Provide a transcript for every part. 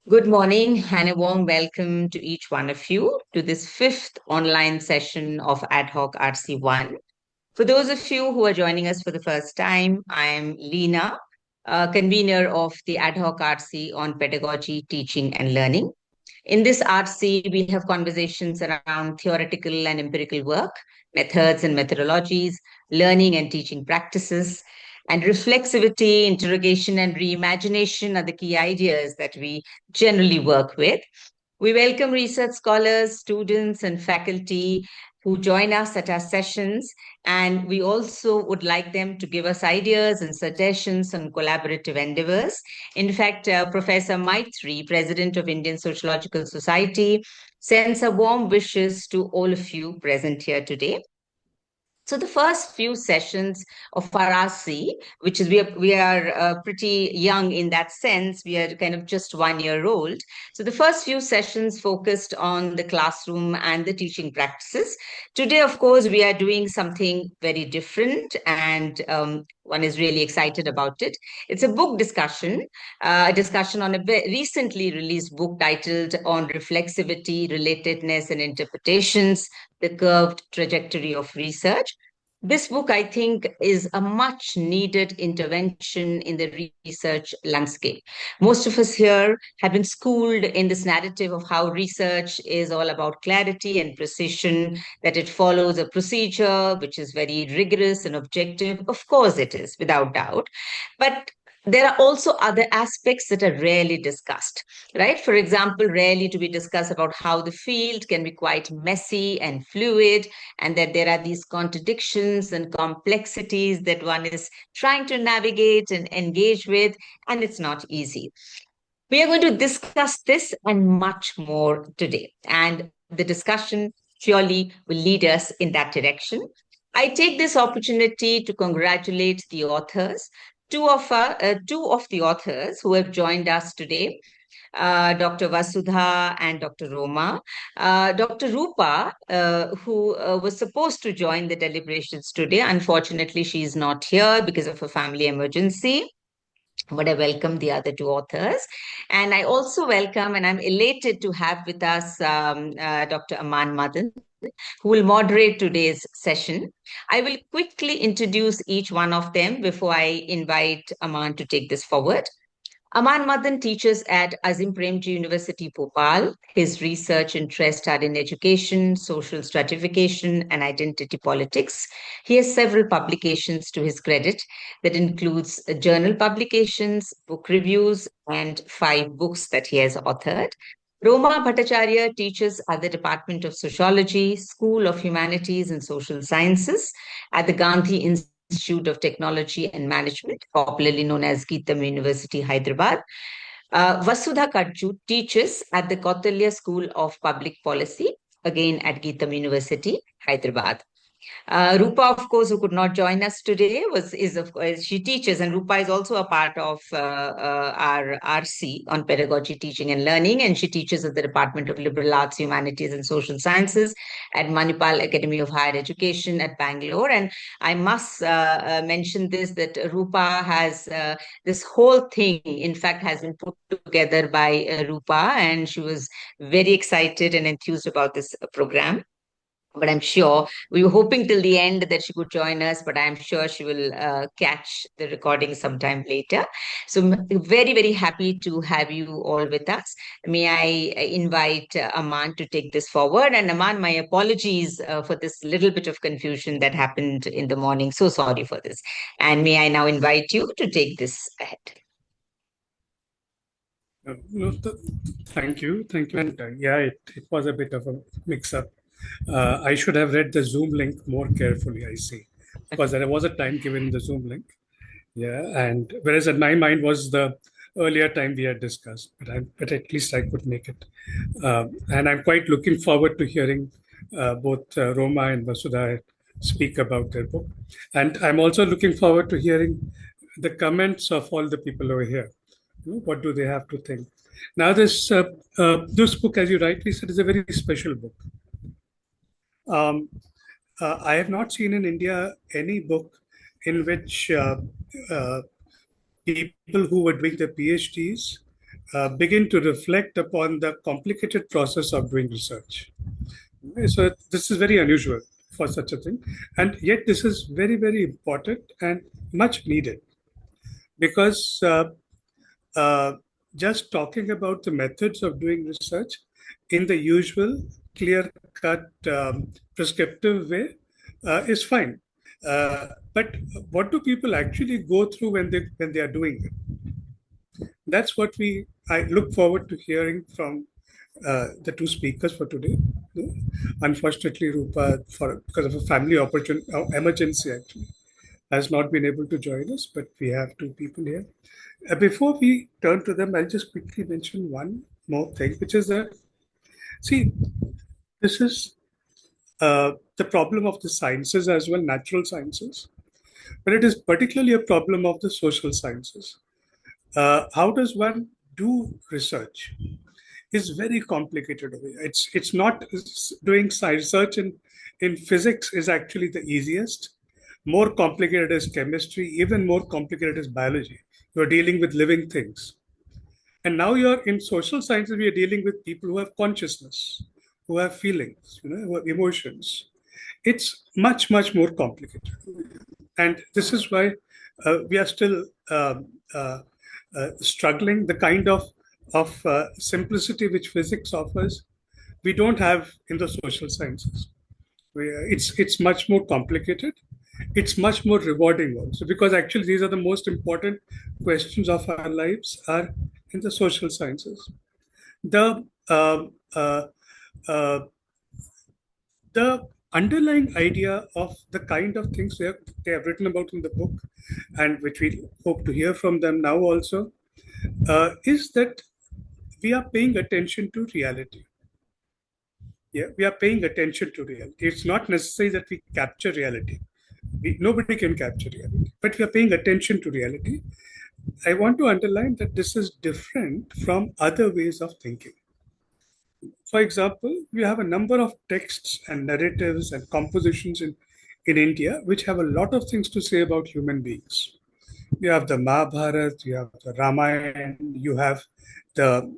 Good morning and a warm welcome to each one of you to this fifth online session of ADHOC RC1. For those of you who are joining us for the first time, I am Leena, convener of the ADHOC RC on Pedagogy, Teaching and Learning. In this RC, we have conversations around theoretical and empirical work, methods and methodologies, learning and teaching practices, and reflexivity, interrogation, and reimagination are the key ideas that we generally work with. We welcome research scholars, students, and faculty who join us at our sessions. And we also would like them to give us ideas and suggestions on collaborative endeavors. In fact, Professor Maitri, President of Indian Sociological Society, sends her warm wishes to all of you present here today. So the first few sessions of our RC, which is we are pretty young in that sense, we are kind of just 1 year old. So the first few sessions focused on the classroom and the teaching practices. Today, of course, we are doing something very different, and one is really excited about it. It's a book discussion, a discussion on a recently released book titled "On Reflexivity, Relatedness, and Interpretations: The Curved Trajectory of Research." This book, I think, is a much needed intervention in the research landscape. Most of us here have been schooled in this narrative of how research is all about clarity and precision, that it follows a procedure which is very rigorous and objective. Of course, it is, without doubt. But there are also other aspects that are rarely discussed, right? For example, rarely to be discussed about how the field can be quite messy and fluid, and that there are these contradictions and complexities that one is trying to navigate and engage with, and it's not easy. We are going to discuss this and much more today, and the discussion surely will lead us in that direction. I take this opportunity to congratulate the authors. Two of the authors who have joined us today, Dr. Vasudha and Dr. Roma. Dr. Roopa, who was supposed to join the deliberations today, unfortunately, she is not here because of a family emergency. But I welcome the other two authors. And I also welcome, and I'm elated to have with us Dr. Amman Madan, who will moderate today's session. I will quickly introduce each one of them before I invite Aman to take this forward. Amman Madan teaches at Azim Premji University, Bhopal. His research interests are in education, social stratification, and identity politics. He has several publications to his credit that includes journal publications, book reviews, and 5 books that he has authored. Roma Bhattacharya teaches at the Department of Sociology, School of Humanities and Social Sciences at the Gandhi Institute of Technology and Management, popularly known as GITAM University, Hyderabad. Vasudha Katju teaches at the Kautilya School of Public Policy, again at GITAM University, Hyderabad. Roopa, of course, who could not join us today, is of course she teaches, and Roopa is also a part of our RC on pedagogy, teaching, and learning, and she teaches at the Department of Liberal Arts, Humanities, and Social Sciences at Manipal Academy of Higher Education at Bangalore. And I must mention this that Roopa has this whole thing, in fact, has been put together by Roopa, and she was very excited and enthused about this program. But I'm sure we were hoping till the end that she could join us, but I'm sure she will catch the recording sometime later. So very, very happy to have you all with us. May I invite Aman to take this forward? And Aman, my apologies for this little bit of confusion that happened in the morning. So sorry for this. And may I now invite you to take this ahead? Thank you. Thank you. And yeah, it was a bit of a mix up. I should have read the Zoom link more carefully, I see, because there was a time given in the Zoom link. Yeah. And whereas in my mind was the earlier time we had discussed, but at least I could make it. And I'm quite looking forward to hearing both Roma and Vasudha speak about their book. And I'm also looking forward to hearing the comments of all the people over here. What do they have to think? Now, this book, as you rightly said, is a very special book. I have not seen in India any book in which people who were doing their PhDs begin to reflect upon the complicated process of doing research. So this is very unusual for such a thing, and yet this is very, very important and much needed, because uh, just talking about the methods of doing research in the usual clear-cut prescriptive way is fine. But what do people actually go through when they are doing it? That's what I look forward to hearing from the two speakers for today. Unfortunately, Roopa, because of a family emergency, actually, has not been able to join us, but we have two people here. Before we turn to them, I'll just quickly mention one more thing, which is that, see, this is the problem of the sciences as well, natural sciences, but it is particularly a problem of the social sciences. How does one do research? Is very complicated. It's not doing research in physics is actually the easiest. More complicated is chemistry. Even more complicated is biology. You're dealing with living things. And now you're in social sciences, we are dealing with people who have consciousness, who have feelings, who have emotions. It's much, much more complicated. And this is why we are still struggling. The kind of simplicity which physics offers, we don't have in the social sciences. It's much more complicated. It's much more rewarding also, because actually these are the most important questions of our lives are in the social sciences. The uh, uh, the underlying idea of the kind of things they have written about in the book, and which we hope to hear from them now also, is that we are paying attention to reality. Yeah, we are paying attention to reality. It's not necessary that we capture reality. Nobody can capture reality, but we are paying attention to reality. I want to underline that this is different from other ways of thinking. For example, we have a number of texts and narratives and compositions in India which have a lot of things to say about human beings. You have the Mahabharata, you have the Ramayana, you have the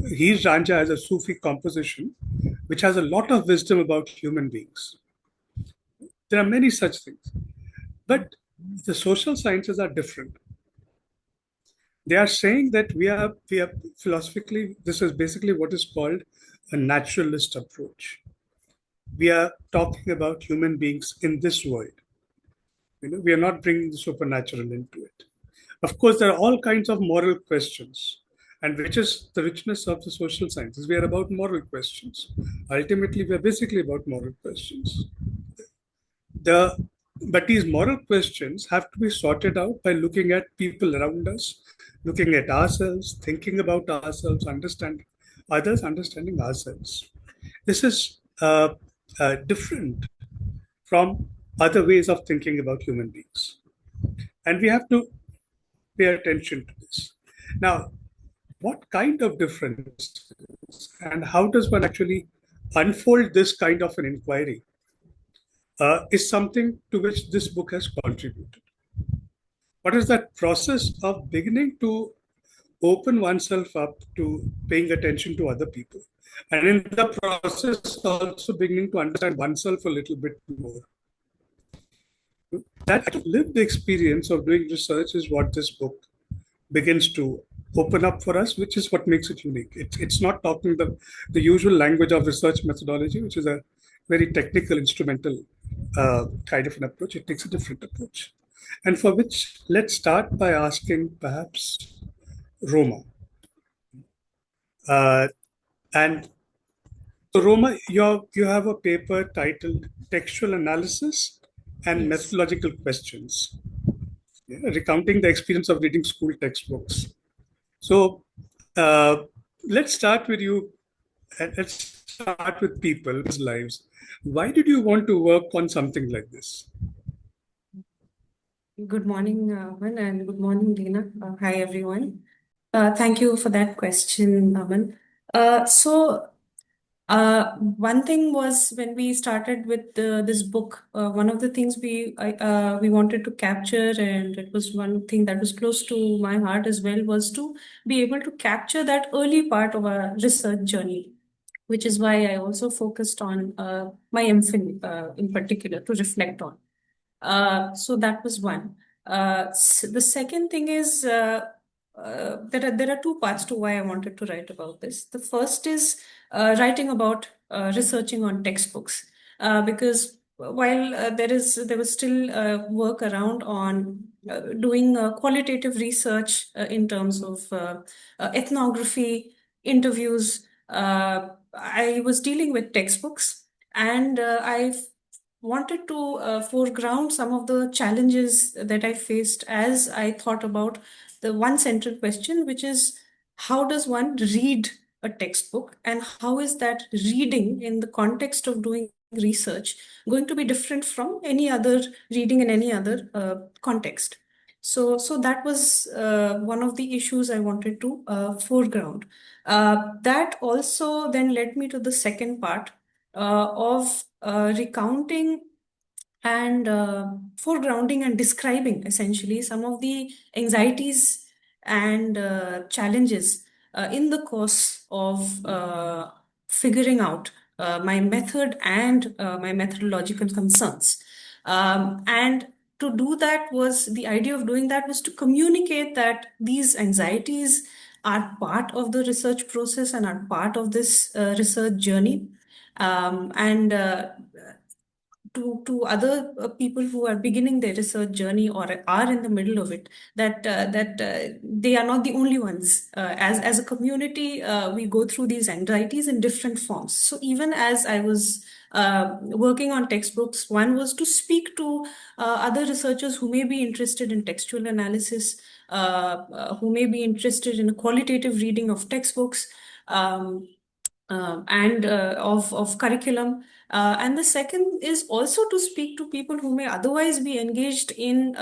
Heer Ranja as a Sufi composition, which has a lot of wisdom about human beings. There are many such things. But the social sciences are different. They are saying that we are philosophically, this is basically what is called a naturalist approach. We are talking about human beings in this world. We are not bringing the supernatural into it. Of course, there are all kinds of moral questions, and which is the richness of the social sciences. We are about moral questions. Ultimately, we are basically about moral questions. The But these moral questions have to be sorted out by looking at people around us, looking at ourselves, thinking about ourselves, understanding others, understanding ourselves. This is different from other ways of thinking about human beings. And we have to pay attention to this. Now, what kind of difference and how does one actually unfold this kind of an inquiry is something to which this book has contributed. What is that process of beginning to open oneself up to paying attention to other people? And in the process, also beginning to understand oneself a little bit more. That lived experience of doing research is what this book begins to open up for us, which is what makes it unique. It's not talking the usual language of research methodology, which is a very technical, instrumental kind of an approach. It takes a different approach. And for which, let's start by asking perhaps Roma. And so, Roma, you have a paper titled Textual Analysis and Methodological Questions, recounting the experience of reading school textbooks. So let's start with you. Let's start with people's lives. Why did you want to work on something like this? Good morning, Aman, and good morning, Leena. Hi, everyone. Thank you for that question, Aman. So One thing was when we started with this book, one of the things we wanted to capture, and it was one thing that was close to my heart as well, was to be able to capture that early part of our research journey, which is why I also focused on my MPhil in particular to reflect on. So that was one. The second thing is there are two parts to why I wanted to write about this. The first is writing about researching on textbooks, because while there was still work around on doing qualitative research in terms of ethnography, interviews. I was dealing with textbooks, and I wanted to foreground some of the challenges that I faced as I thought about the one central question, which is how does one read a textbook, and how is that reading in the context of doing research going to be different from any other reading in any other context. So that was one of the issues I wanted to foreground. That also then led me to the second part of recounting and foregrounding and describing essentially some of the anxieties and challenges in the course of figuring out my method and my methodological concerns. And to do that was the idea of doing that was to communicate that these anxieties are part of the research process and are part of this research journey. And to other people who are beginning their research journey or are in the middle of it, that they are not the only ones. As a community, we go through these anxieties in different forms. So even as I was working on textbooks, one was to speak to other researchers who may be interested in textual analysis, who may be interested in a qualitative reading of textbooks. And of curriculum. And the second is also to speak to people who may otherwise be engaged in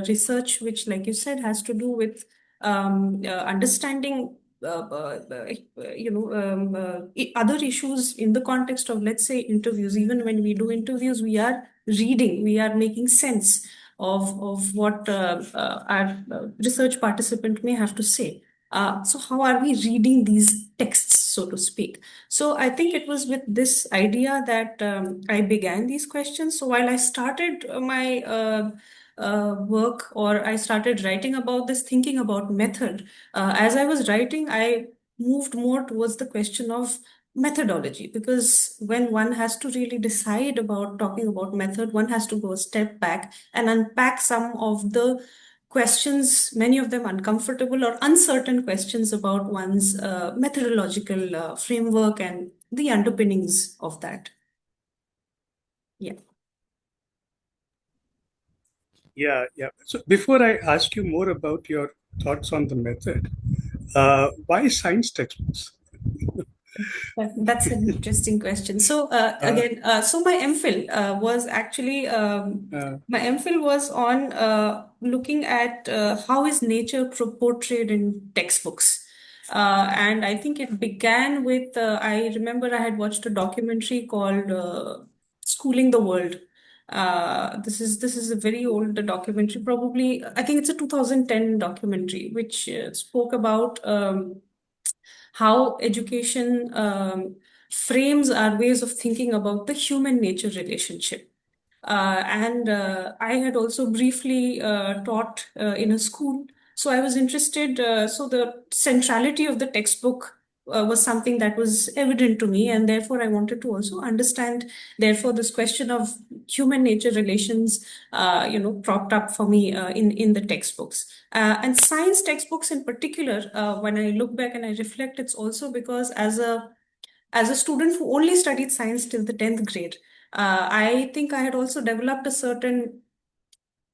research, which, like you said, has to do with understanding other issues in the context of, let's say, interviews. Even when we do interviews, we are reading, we are making sense of what our research participant may have to say. So how are we reading these texts, so to speak? So I think it was with this idea that I began these questions. So while I started my work, or I started writing about this, thinking about method, as I was writing, I moved more towards the question of methodology, because when one has to really decide about talking about method, one has to go a step back and unpack some of the questions, many of them uncomfortable or uncertain questions about one's methodological framework and the underpinnings of that. Yeah. Yeah. So before I ask you more about your thoughts on the method, why science textbooks? That's an interesting question. So again, so my MPhil was actually my MPhil was on looking at how is nature portrayed in textbooks. And I think it began with I remember I had watched a documentary called Schooling the World. This is a very old documentary, probably I think it's a 2010 documentary, which spoke about how education frames our ways of thinking about the human nature relationship. And I had also briefly taught in a school. So I was interested. So the centrality of the textbook was something that was evident to me. And therefore, I wanted to also understand, therefore, this question of human nature relations, propped up for me in the textbooks. And science textbooks in particular, when I look back and I reflect, it's also because as a student who only studied science till the 10th grade, I think I had also developed a certain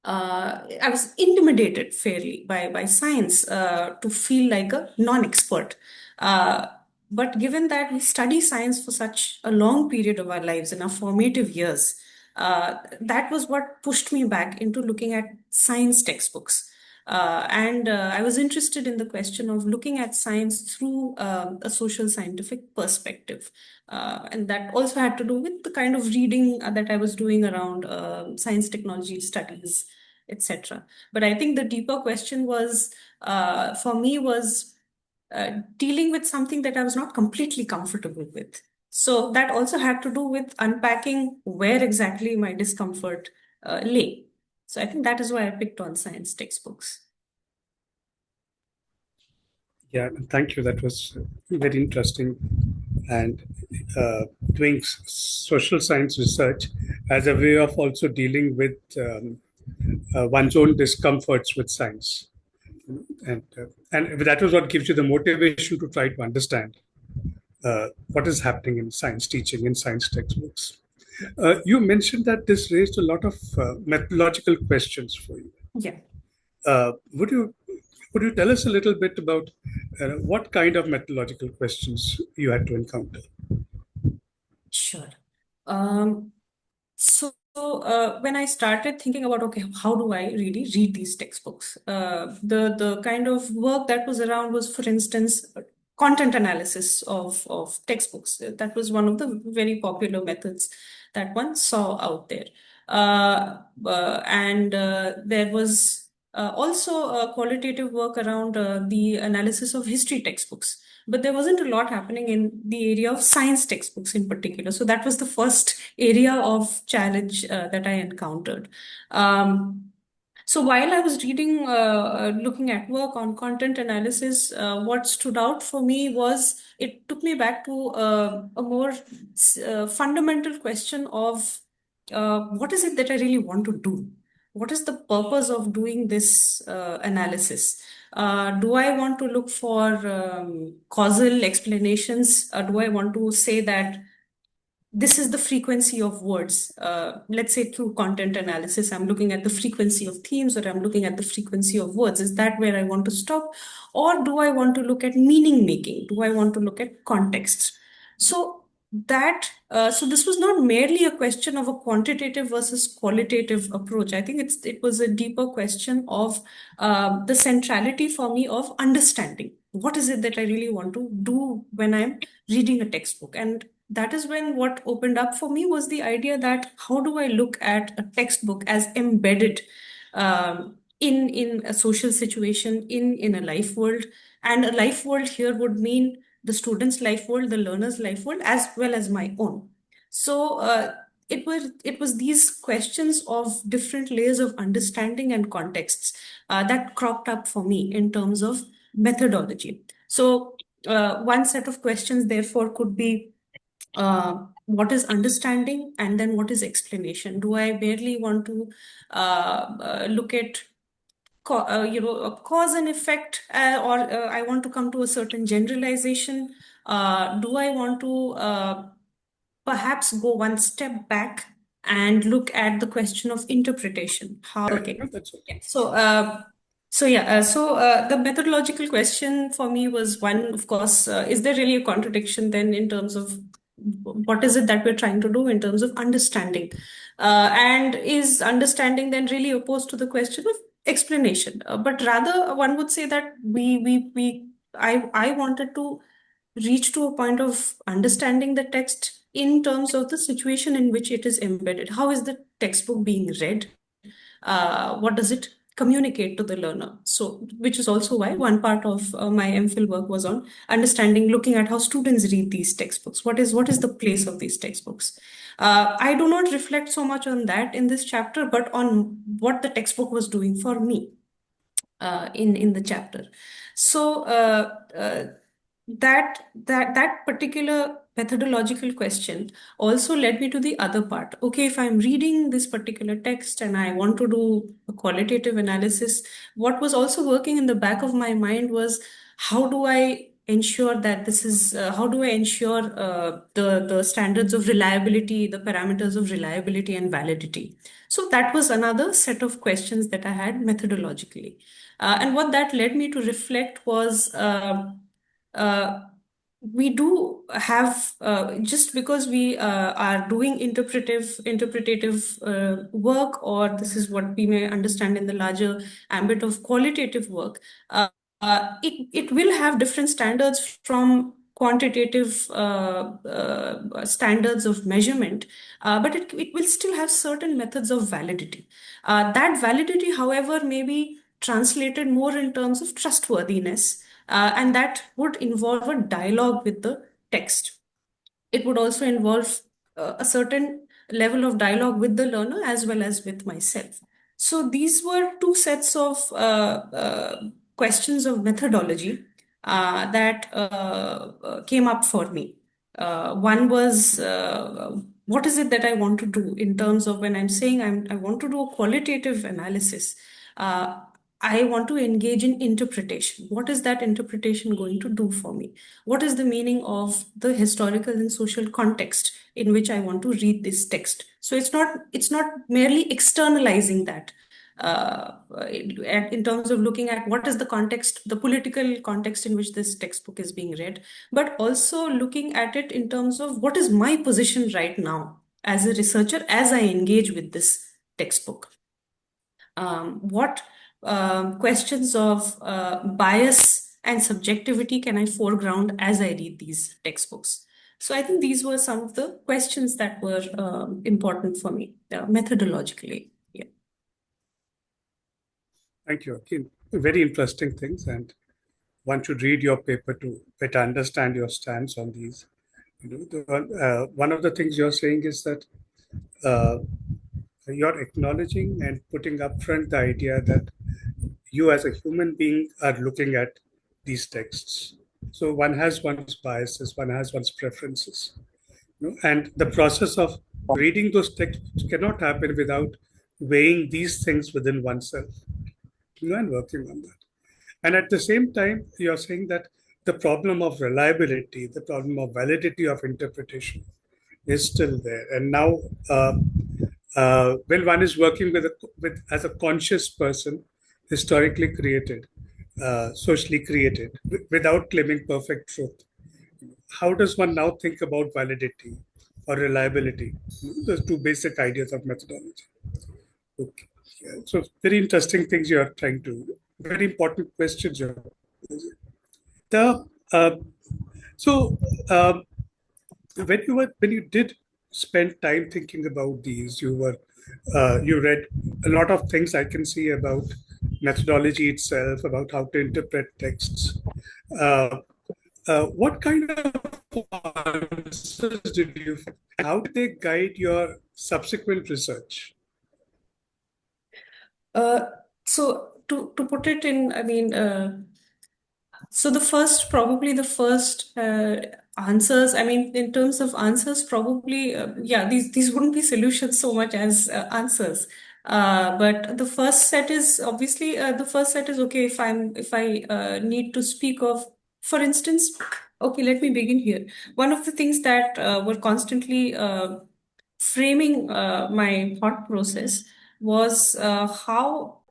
I was intimidated fairly by science to feel like a non-expert. But given that we study science for such a long period of our lives in our formative years, that was what pushed me back into looking at science textbooks. And I was interested in the question of looking at science through a social scientific perspective. And that also had to do with the kind of reading that I was doing around science technology studies, etc. But I think the deeper question was, for me, was dealing with something that I was not completely comfortable with. So that also had to do with unpacking where exactly my discomfort lay. So I think that is why I picked on science textbooks. Yeah, thank you. That was very interesting. And doing social science research as a way of also dealing with one's own discomforts with science. And that was what gives you the motivation to try to understand what is happening in science teaching, in science textbooks. You mentioned that this raised a lot of methodological questions for you. Yeah. Would you tell us a little bit about what kind of methodological questions you had to encounter? Sure. So when I started thinking about, okay, how do I really read these textbooks? The kind of work that was around was, for instance, content analysis of textbooks. That was one of the very popular methods that one saw out there. And there was also qualitative work around the analysis of history textbooks. But there wasn't a lot happening in the area of science textbooks in particular. So that was the first area of challenge that I encountered. So while I was reading, looking at work on content analysis, what stood out for me was it took me back to a more fundamental question of what is it that I really want to do? What is the purpose of doing this analysis? Do I want to look for causal explanations? Do I want to say that this is the frequency of words? Let's say through content analysis, I'm looking at the frequency of themes or I'm looking at the frequency of words. Is that where I want to stop? Or do I want to look at meaning making? Do I want to look at context? So so this was not merely a question of a quantitative versus qualitative approach. I think it was a deeper question of the centrality for me of understanding. What is it that I really want to do when I'm reading a textbook? And that is when what opened up for me was the idea that how do I look at a textbook as embedded in a social situation, in a life world. And a life world here would mean the student's life world, the learner's life world, as well as my own. So it was these questions of different layers of understanding and contexts that cropped up for me in terms of methodology. So one set of questions, therefore, could be what is understanding and then what is explanation? Do I merely want to look at a cause and effect, or I want to come to a certain generalization? Do I want to perhaps go one step back and look at the question of interpretation? Okay. That's okay. So the methodological question for me was one, of course, is there really a contradiction then in terms of what is it that we're trying to do in terms of understanding? And is understanding then really opposed to the question of explanation? But rather, one would say that I wanted to reach to a point of understanding the text in terms of the situation in which it is embedded. How is the textbook being read? What does it communicate to the learner? So, which is also why one part of my MPhil work was on understanding, looking at how students read these textbooks. What is the place of these textbooks? I do not reflect so much on that in this chapter, but on what the textbook was doing for me in the chapter. So that particular methodological question also led me to the other part. Okay, if I'm reading this particular text and I want to do a qualitative analysis, what was also working in the back of my mind was how do I ensure that this is how do I ensure the standards of reliability, the parameters of reliability and validity? So that was another set of questions that I had methodologically. And what that led me to reflect was uh, we do have, just because we are doing interpretative work, or this is what we may understand in the larger ambit of qualitative work, it will have different standards from quantitative standards of measurement, but it will still have certain methods of validity. That validity, however, may be translated more in terms of trustworthiness, and that would involve a dialogue with the text. It would also involve a certain level of dialogue with the learner as well as with myself. So these were two sets of questions of methodology that came up for me. One was, what is it that I want to do in terms of when I'm saying I want to do a qualitative analysis? I want to engage in interpretation. What is that interpretation going to do for me? What is the meaning of the historical and social context in which I want to read this text? So it's not merely externalizing that, in terms of looking at what is the context, the political context in which this textbook is being read, but also looking at it in terms of what is my position right now as a researcher as I engage with this textbook. What questions of bias and subjectivity can I foreground as I read these textbooks? So I think these were some of the questions that were important for me methodologically. Yeah. Thank you. Again, very interesting things, and one should read your paper to better understand your stance on these. One of the things you're saying is that uh, you're acknowledging and putting upfront the idea that you as a human being are looking at these texts. So one has one's biases, one has one's preferences. And the process of reading those texts cannot happen without weighing these things within oneself, and working on that. And at the same time, you're saying that the problem of reliability, the problem of validity of interpretation is still there. And now, when one is working with as a conscious person, historically created, socially created, without claiming perfect truth, how does one now think about validity or reliability? The two basic ideas of methodology. Okay. Yeah. So very interesting things you are trying to, very important questions you are posing. The so when you did spend time thinking about these, you read a lot of things I can see about methodology itself, about how to interpret texts. What kind of answers did you? How did they guide your subsequent research? So to put it in, I mean, so probably the first answers, I mean, in terms of answers, probably, yeah, these wouldn't be solutions so much as answers. But the first set is obviously, okay, if I need to speak of, for instance, okay, let me begin here. One of the things that were constantly framing my thought process was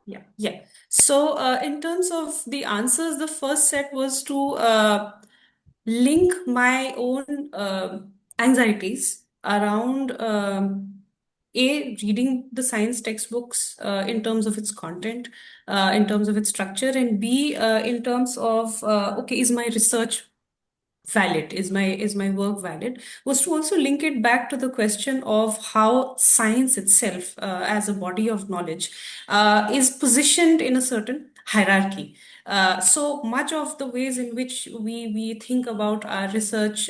yeah. So, in terms of the answers, the first set was to link my own anxieties around reading the science textbooks in terms of its content, in terms of its structure, and B, in terms of okay, is my research valid, is my work valid, was to also link it back to the question of how science itself, as a body of knowledge, is positioned in a certain hierarchy. So much of the ways in which we think about our research,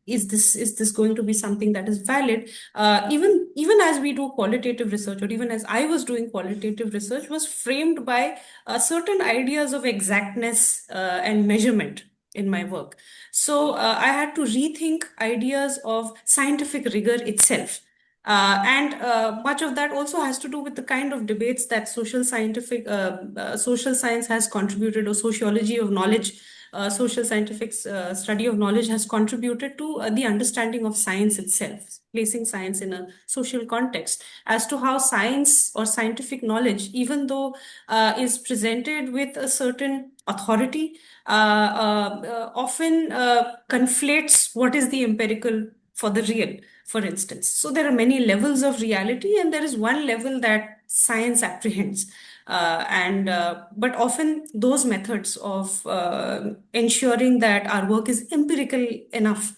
is this going to be something that is valid? Even as we do qualitative research, or even as I was doing qualitative research, was framed by certain ideas of exactness and measurement in my work. So I had to rethink ideas of scientific rigor itself. And much of that also has to do with the kind of debates that social science has contributed, or sociology of knowledge social scientific study of knowledge has contributed to the understanding of science itself, placing science in a social context, as to how science or scientific knowledge, even though is presented with a certain authority, often conflates what is the empirical for the real, for instance. So there are many levels of reality, and there is one level that science apprehends. But often those methods of ensuring that our work is empirical enough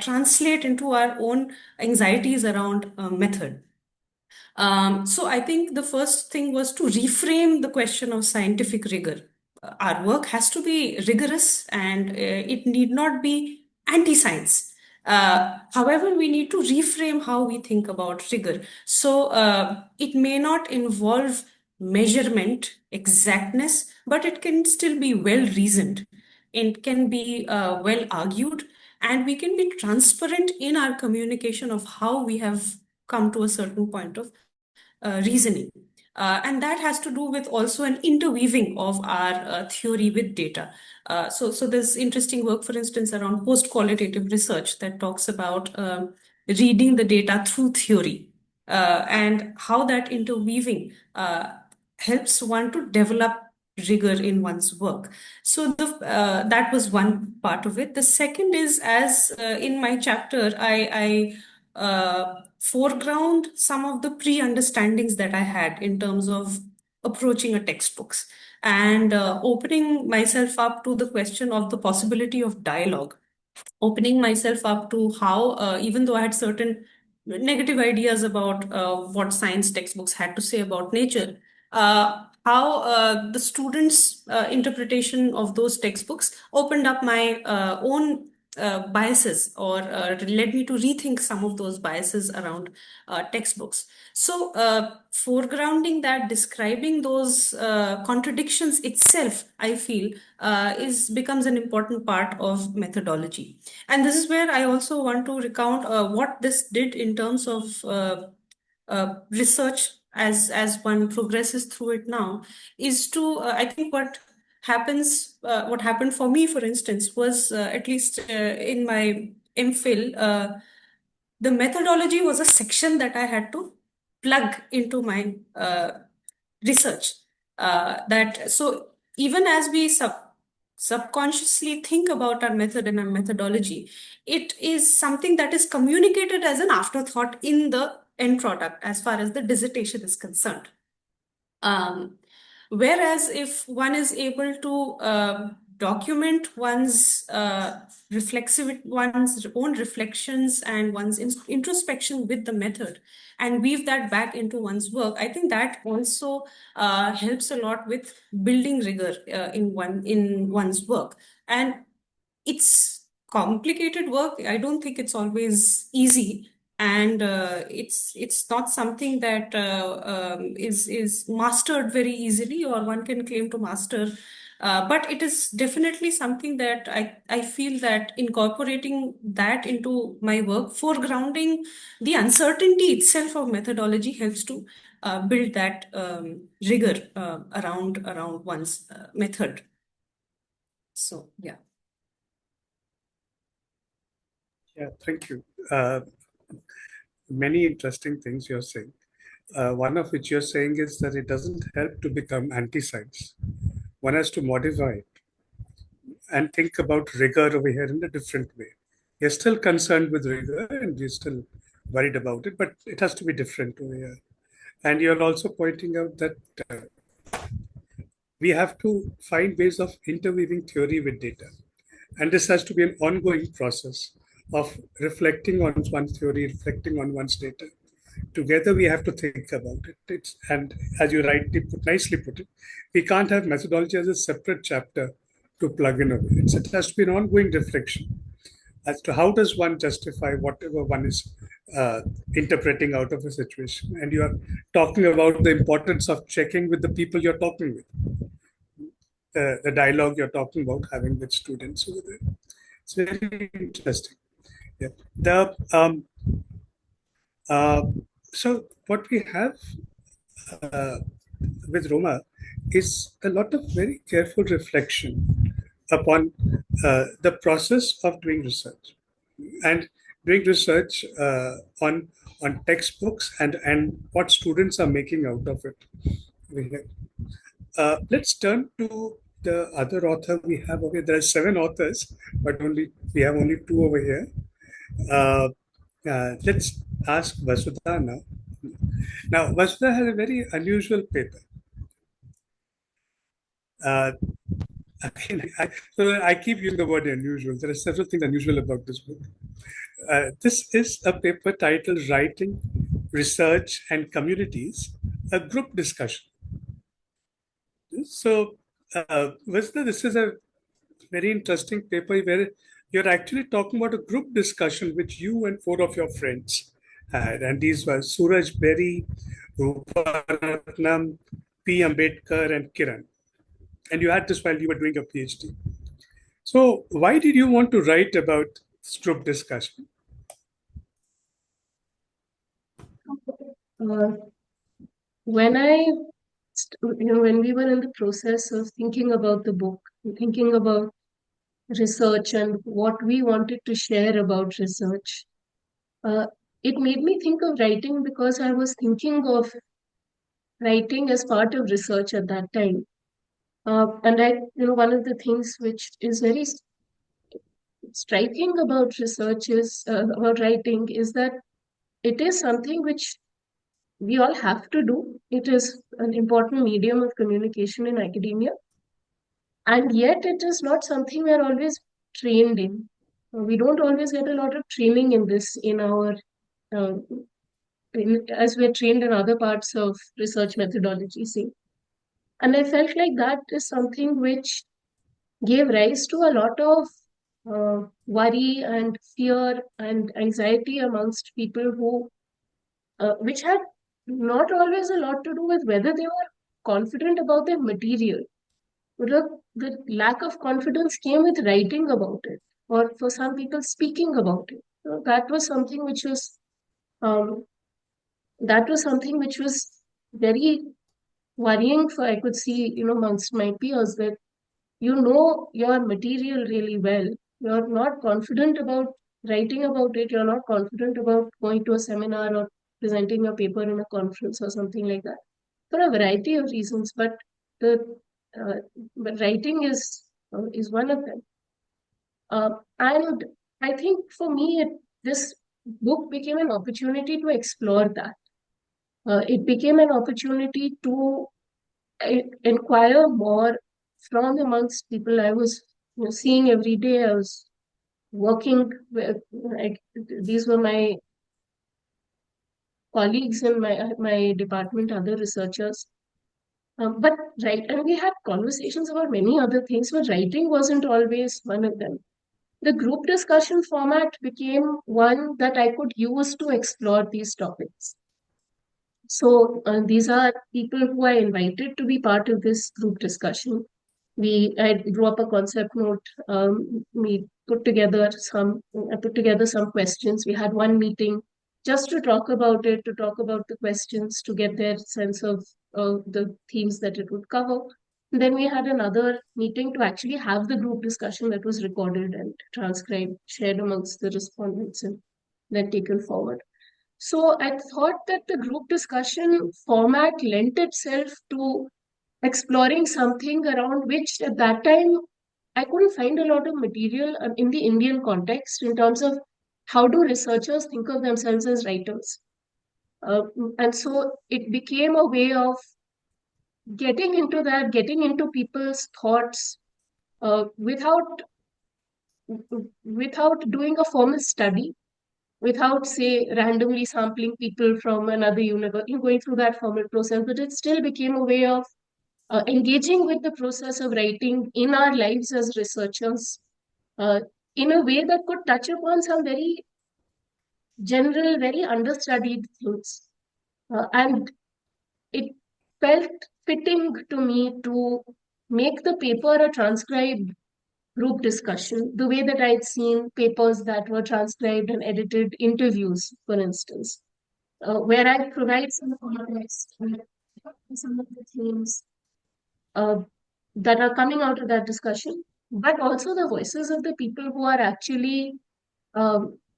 translate into our own anxieties around method. So I think the first thing was to reframe the question of scientific rigor. Our work has to be rigorous, and it need not be anti-science. However, we need to reframe how we think about rigor. So it may not involve measurement, exactness, but it can still be well reasoned. It can be well argued, and we can be transparent in our communication of how we have come to a certain point of reasoning. And that has to do with also an interweaving of our theory with data. So there's interesting work, for instance, around post-qualitative research that talks about reading the data through theory, and how that interweaving helps one to develop rigor in one's work. So that was one part of it. The second is, as in my chapter, I foreground some of the pre-understandings that I had in terms of approaching a textbooks, and opening myself up to the question of the possibility of dialogue, opening myself up to how, even though I had certain negative ideas about what science textbooks had to say about nature, how the students' interpretation of those textbooks opened up my own biases, or led me to rethink some of those biases around textbooks. So, foregrounding that, describing those contradictions itself, I feel, becomes an important part of methodology. And this is where I also want to recount what this did in terms of research as one progresses through it now, is to, I think what happened for me, for instance, was at least in my MPhil, the methodology was a section that I had to plug into my research. That so even as we subconsciously think about our method and our methodology, it is something that is communicated as an afterthought in the end product as far as the dissertation is concerned. Whereas if one is able to document one's one's own reflections and one's introspection with the method, and weave that back into one's work, I think that also helps a lot with building rigor in one's work. And it's complicated work. I don't think it's always easy, and it's not something that is mastered very easily, or one can claim to master. But it is definitely something that I feel that incorporating that into my work, foregrounding the uncertainty itself of methodology, helps to build that rigor around one's method. So, yeah. Yeah, thank you. Many interesting things you're saying. One of which you're saying is that it doesn't help to become anti-science. One has to modify it and think about rigor over here in a different way. You're still concerned with rigor and you're still worried about it, but it has to be different over here. And you're also pointing out that we have to find ways of interweaving theory with data. And this has to be an ongoing process of reflecting on one's theory, reflecting on one's data. Together, we have to think about it. And as you nicely put it, we can't have methodology as a separate chapter to plug in away. It has to be an ongoing reflection as to how does one justify whatever one is interpreting out of a situation. And you are talking about the importance of checking with the people you're talking with, the dialogue you're talking about having with students over there. It's very interesting. Yeah. So what we have with Roma is a lot of very careful reflection upon the process of doing research and doing research on textbooks and what students are making out of it. Let's turn to the other author we have over here. There are 7 authors, but we have only 2 over here. Let's ask Vasudha now. Now, Vasudha has a very unusual paper. So I keep using the word unusual. There are several things unusual about this book. This is a paper titled Writing, Research and Communities, a group discussion. So, Vasudha, this is a very interesting paper where you're actually talking about a group discussion which you and 4 of your friends had. And these were Suraj Berry, Roopa Rathnam, P. Ambedkar, and Kiran. And you had this while you were doing a PhD. So why did you want to write about this group discussion? When we were in the process of thinking about the book, thinking about research and what we wanted to share about research, it made me think of writing because I was thinking of writing as part of research at that time. One of the things which is very striking about research is about writing is that it is something which we all have to do. It is an important medium of communication in academia. And yet it is not something we're always trained in. We don't always get a lot of training in this uh, as we're trained in other parts of research methodology, say. And I felt like that is something which gave rise to a lot of worry and fear and anxiety amongst people which had not always a lot to do with whether they were confident about their material. But the lack of confidence came with writing about it, or for some people speaking about it. So that was something which was um, very worrying for I could see, amongst my peers that your material really well. You're not confident about writing about it. You're not confident about going to a seminar or presenting your paper in a conference or something like that for a variety of reasons. The uh, but writing is one of them. And I think for me, this book became an opportunity to explore that. It became an opportunity to inquire more from amongst people I was seeing every day. I was working with, these were my colleagues in my department, other researchers. And we had conversations about many other things, but writing wasn't always one of them. The group discussion format became one that I could use to explore these topics. So these are people who I invited to be part of this group discussion. I drew up a concept note. We put together some questions. We had one meeting just to talk about it, to talk about the questions, to get their sense of the themes that it would cover. And then we had another meeting to actually have the group discussion that was recorded and transcribed, shared amongst the respondents, and then taken forward. So I thought that the group discussion format lent itself to exploring something around which at that time I couldn't find a lot of material in the Indian context in terms of how do researchers think of themselves as writers. And so it became a way of getting into people's thoughts without doing a formal study, without, say, randomly sampling people from another university, going through that formal process. But it still became a way of engaging with the process of writing in our lives as researchers uh, in a way that could touch upon some very general, very understudied things. And it felt fitting to me to make the paper a transcribed group discussion, the way that I'd seen papers that were transcribed and edited interviews, for instance, where I provide some context and some of the themes uh, that are coming out of that discussion. but also the voices of the people who are actually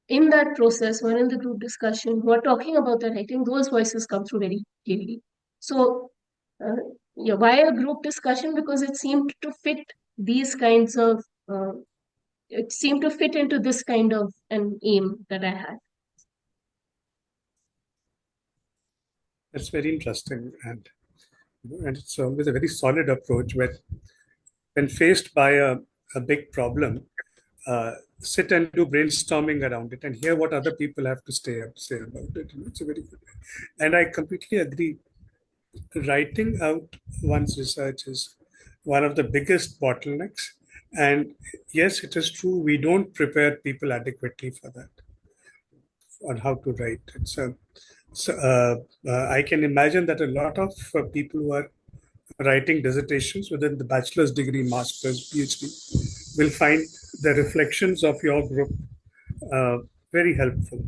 in that process, who are in the group discussion, who are talking about the writing, those voices come through very clearly. So, yeah, why a group discussion? Because it seemed to fit these kinds of, it seemed to fit into this kind of an aim that I had. That's very interesting, and it's always a very solid approach where, when faced by a big problem, sit and do brainstorming around it and hear what other people have to say about it. It's a very good, and I completely agree. Writing out one's research is one of the biggest bottlenecks, and yes, it is true we don't prepare people adequately for that, on how to write. I can imagine that a lot of people who are writing dissertations within the bachelor's degree, master's, PhD will find the reflections of your group uh, very helpful.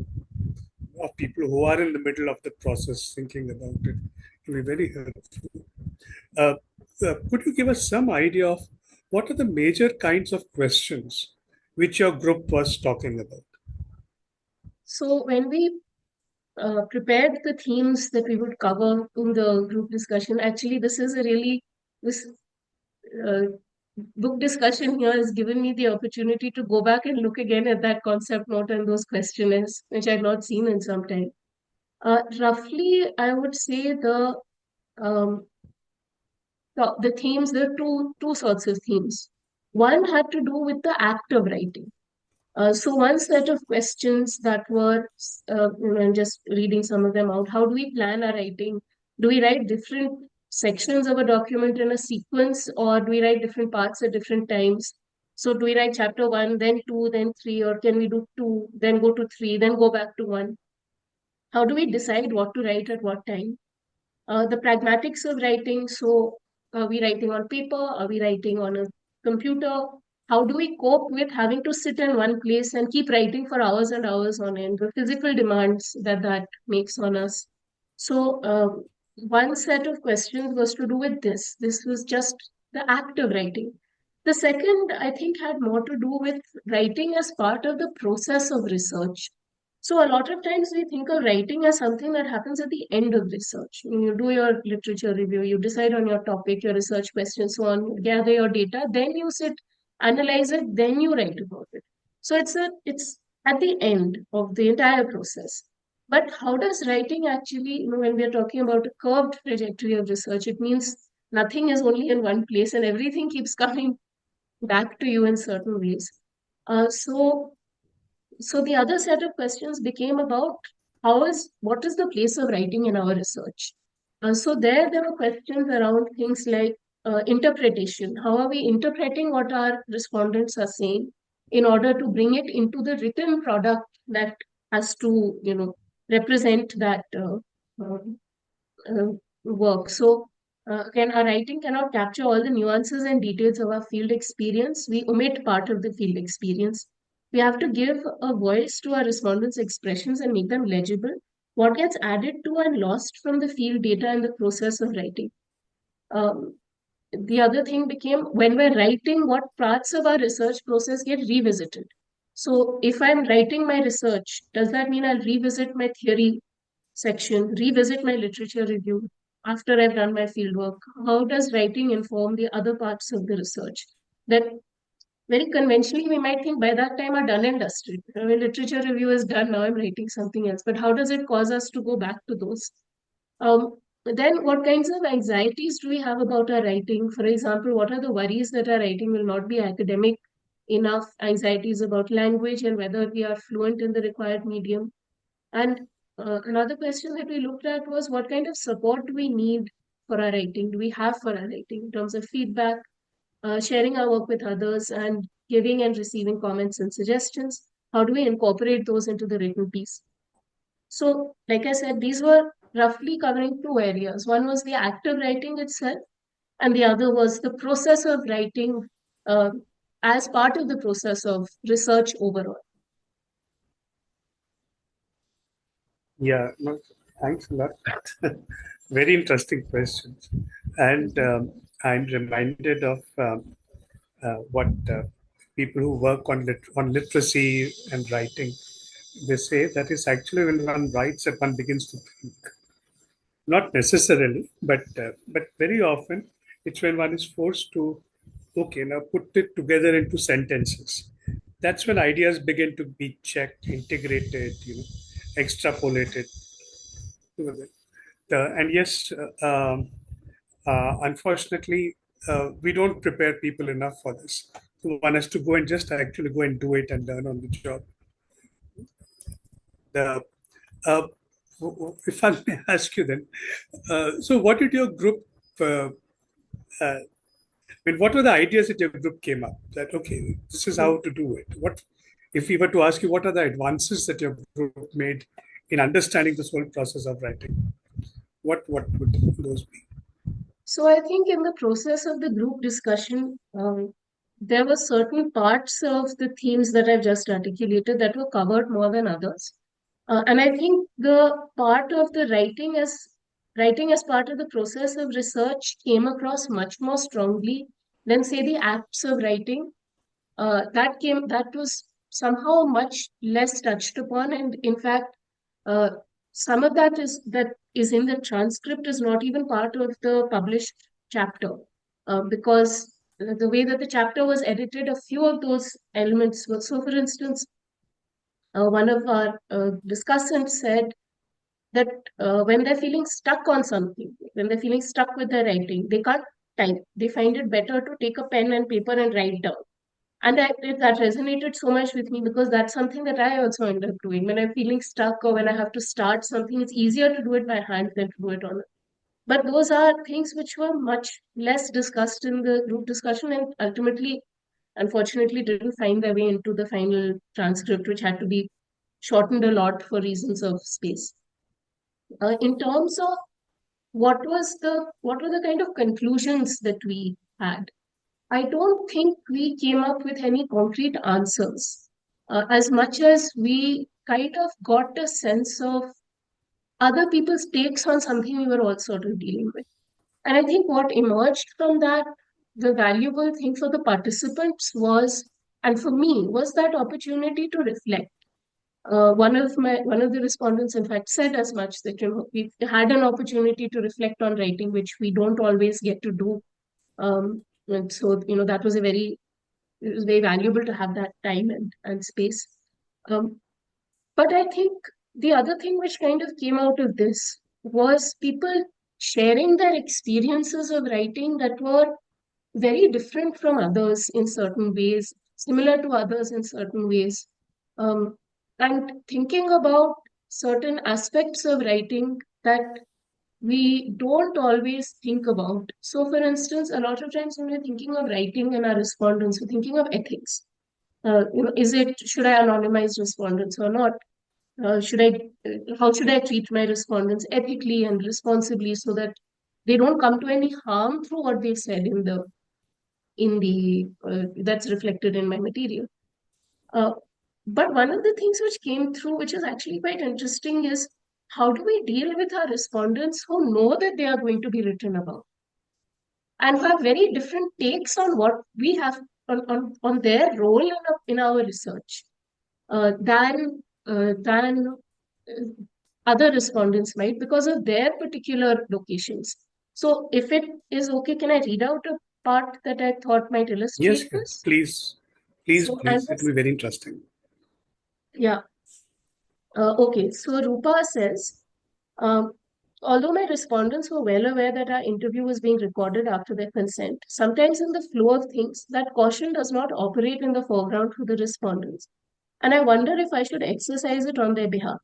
Of people who are in the middle of the process thinking about it, it will be very helpful. Uh, could you give us some idea of what are the major kinds of questions which your group was talking about? So when we prepared the themes that we would cover in the group discussion, actually, this uh, book discussion here has given me the opportunity to go back and look again at that concept note and those questionnaires, which I've not seen in some time. Roughly, I would say um, the themes, there are two sorts of themes. One had to do with the act of writing. So one set of questions that were, I'm just reading some of them out. How do we plan our writing? Do we write different sections of a document in a sequence, or do we write different parts at different times? So do we write chapter 1, then 2, then 3, or can we do 2, then go to 3, then go back to 1? How do we decide what to write at what time? The pragmatics of writing. So, are we writing on paper? Are we writing on a computer? How do we cope with having to sit in one place and keep writing for hours and hours on end? The physical demands that makes on us. So, one set of questions was to do with this. This was just the act of writing. The second, I think, had more to do with writing as part of the process of research. So a lot of times we think of writing as something that happens at the end of research. When you do your literature review, you decide on your topic, your research questions, so on, you gather your data, then you sit, analyze it, then you write about it. So it's at the end of the entire process. But how does writing actually, when we are talking about a curved trajectory of research, it means nothing is only in one place and everything keeps coming back to you in certain ways. So the other set of questions became about what is the place of writing in our research? So there were questions around things like interpretation. How are we interpreting what our respondents are saying in order to bring it into the written product that has to, represent that work. So again, our writing cannot capture all the nuances and details of our field experience. We omit part of the field experience. We have to give a voice to our respondents' expressions and make them legible. What gets added to and lost from the field data in the process of writing? Um, the other thing became, when we're writing, what parts of our research process get revisited? So if I'm writing my research, does that mean I'll revisit my theory section, revisit my literature review after I've done my fieldwork? How does writing inform the other parts of the research that very conventionally we might think by that time are done and dusted? Literature review is done, now I'm writing something else. But how does it cause us to go back to those? Then what kinds of anxieties do we have about our writing? For example, what are the worries that our writing will not be academic enough, anxieties about language and whether we are fluent in the required medium? And another question that we looked at was, what kind of support do we need for our writing? Do we have for our writing in terms of feedback, sharing our work with others, and giving and receiving comments and suggestions? How do we incorporate those into the written piece? So, like I said, these were roughly covering two areas. One was the act of writing itself, and the other was the process of writing uh, as part of the process of research overall. Yeah, no, thanks a lot. Very interesting questions. And I'm reminded of what people who work on literacy and writing, they say that it's actually when one writes that one begins to think. Not necessarily, but very often it's when one is forced to, okay, now put it together into sentences. That's when ideas begin to be checked, integrated, extrapolated. And yes, unfortunately, we don't prepare people enough for this. So one has to go and just actually go and do it and learn on the job. The uh, if I may ask you then, so what did your group? I mean, what were the ideas that your group came up? That okay, this is how to do it. What if we were to ask you, what are the advances that your group made in understanding this whole process of writing? What would those be? So I think in the process of the group discussion, there were certain parts of the themes that I've just articulated that were covered more than others. And I think the part of the writing as part of the process of research came across much more strongly than say the acts of writing. That was somehow much less touched upon, and in fact, uh, some of that is in the transcript is not even part of the published chapter, because the way that the chapter was edited, a few of those elements were. So, for instance, one of our discussants said that when they're feeling stuck on something, when they're feeling stuck with their writing, they can't type. They find it better to take a pen and paper and write down. And that resonated so much with me because that's something that I also end up doing. When I'm feeling stuck or when I have to start something, it's easier to do it by hand than to do it on. But those are things which were much less discussed in the group discussion and ultimately, unfortunately, didn't find their way into the final transcript, which had to be shortened a lot for reasons of space. In terms of what were the kind of conclusions that we had, I don't think we came up with any concrete answers, as much as we kind of got a sense of other people's takes on something we were all sort of dealing with. And I think what emerged from that, the valuable thing for the participants was, and for me, was that opportunity to reflect. One of the respondents, in fact, said as much that we had an opportunity to reflect on writing, which we don't always get to do. And so that was it was very valuable to have that time and space. But I think the other thing which kind of came out of this was people sharing their experiences of writing that were very different from others in certain ways, similar to others in certain ways, and thinking about certain aspects of writing that we don't always think about. So, for instance, a lot of times when we're thinking of writing in our respondents, we're thinking of ethics. Should I anonymize respondents or not? How should I treat my respondents ethically and responsibly so that they don't come to any harm through what they've said that's reflected in my material. But one of the things which came through, which is actually quite interesting, is how do we deal with our respondents who know that they are going to be written about and who have very different takes on what we have on their role in our research than other respondents might because of their particular locations. So if it is okay, can I read out a part that I thought might illustrate Yes, this? please. So, It will be very interesting. Yeah. Okay. So Roopa says, although my respondents were well aware that our interview was being recorded after their consent, sometimes in the flow of things, that caution does not operate in the foreground for the respondents. And I wonder if I should exercise it on their behalf.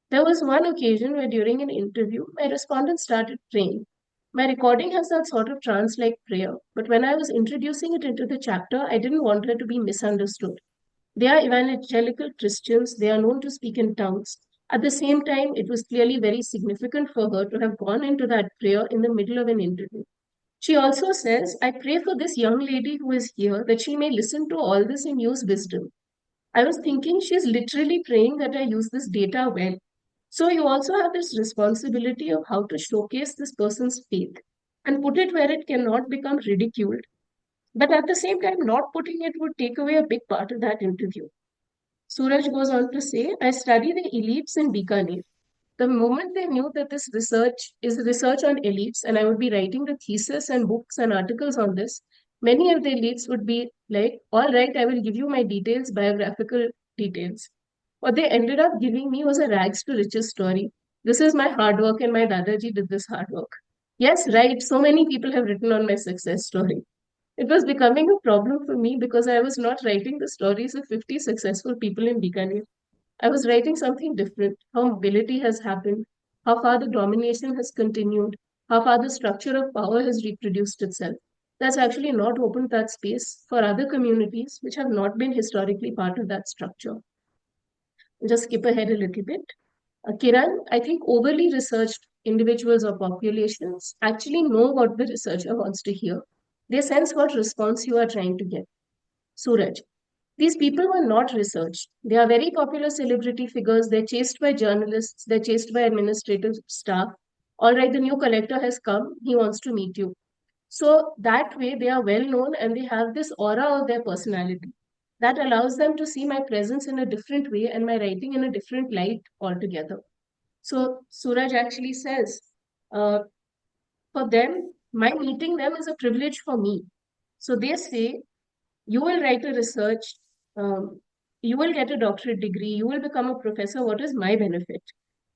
There was one occasion where during an interview, my respondent started praying. My recording has that sort of trance-like prayer, but when I was introducing it into the chapter, I didn't want her to be misunderstood. They are evangelical Christians. They are known to speak in tongues. At the same time, it was clearly very significant for her to have gone into that prayer in the middle of an interview. She also says, I pray for this young lady who is here that she may listen to all this and use wisdom. I was thinking she's literally praying that I use this data well. So you also have this responsibility of how to showcase this person's faith and put it where it cannot become ridiculed But at the same time, not putting it would take away a big part of that interview. Suraj goes on to say, I study the elites in Bikaner. The moment they knew that this research is research on elites and I would be writing the thesis and books and articles on this, many of the elites would be like, all right, I will give you my details, biographical details. What they ended up giving me was a rags to riches story. This is my hard work and my Dadaji did this hard work. Yes, right. So many people have written on my success story. It was becoming a problem for me because I was not writing the stories of 50 successful people in Bikaner. I was writing something different, how mobility has happened, how far the domination has continued, how far the structure of power has reproduced itself. That's actually not opened that space for other communities which have not been historically part of that structure. Just skip ahead a little bit. Kiran, I think overly researched individuals or populations actually know what the researcher wants to hear. They sense what response you are trying to get. Suraj, these people were not researched. They are very popular celebrity figures. They're chased by journalists. They're chased by administrative staff. All right, the new collector has come. He wants to meet you. So that way, they are well known and they have this aura of their personality that allows them to see my presence in a different way and my writing in a different light altogether. So Suraj actually says, uh, for them, my meeting them is a privilege for me. So they say, you will write a research, you will get a doctorate degree, you will become a professor. What is my benefit?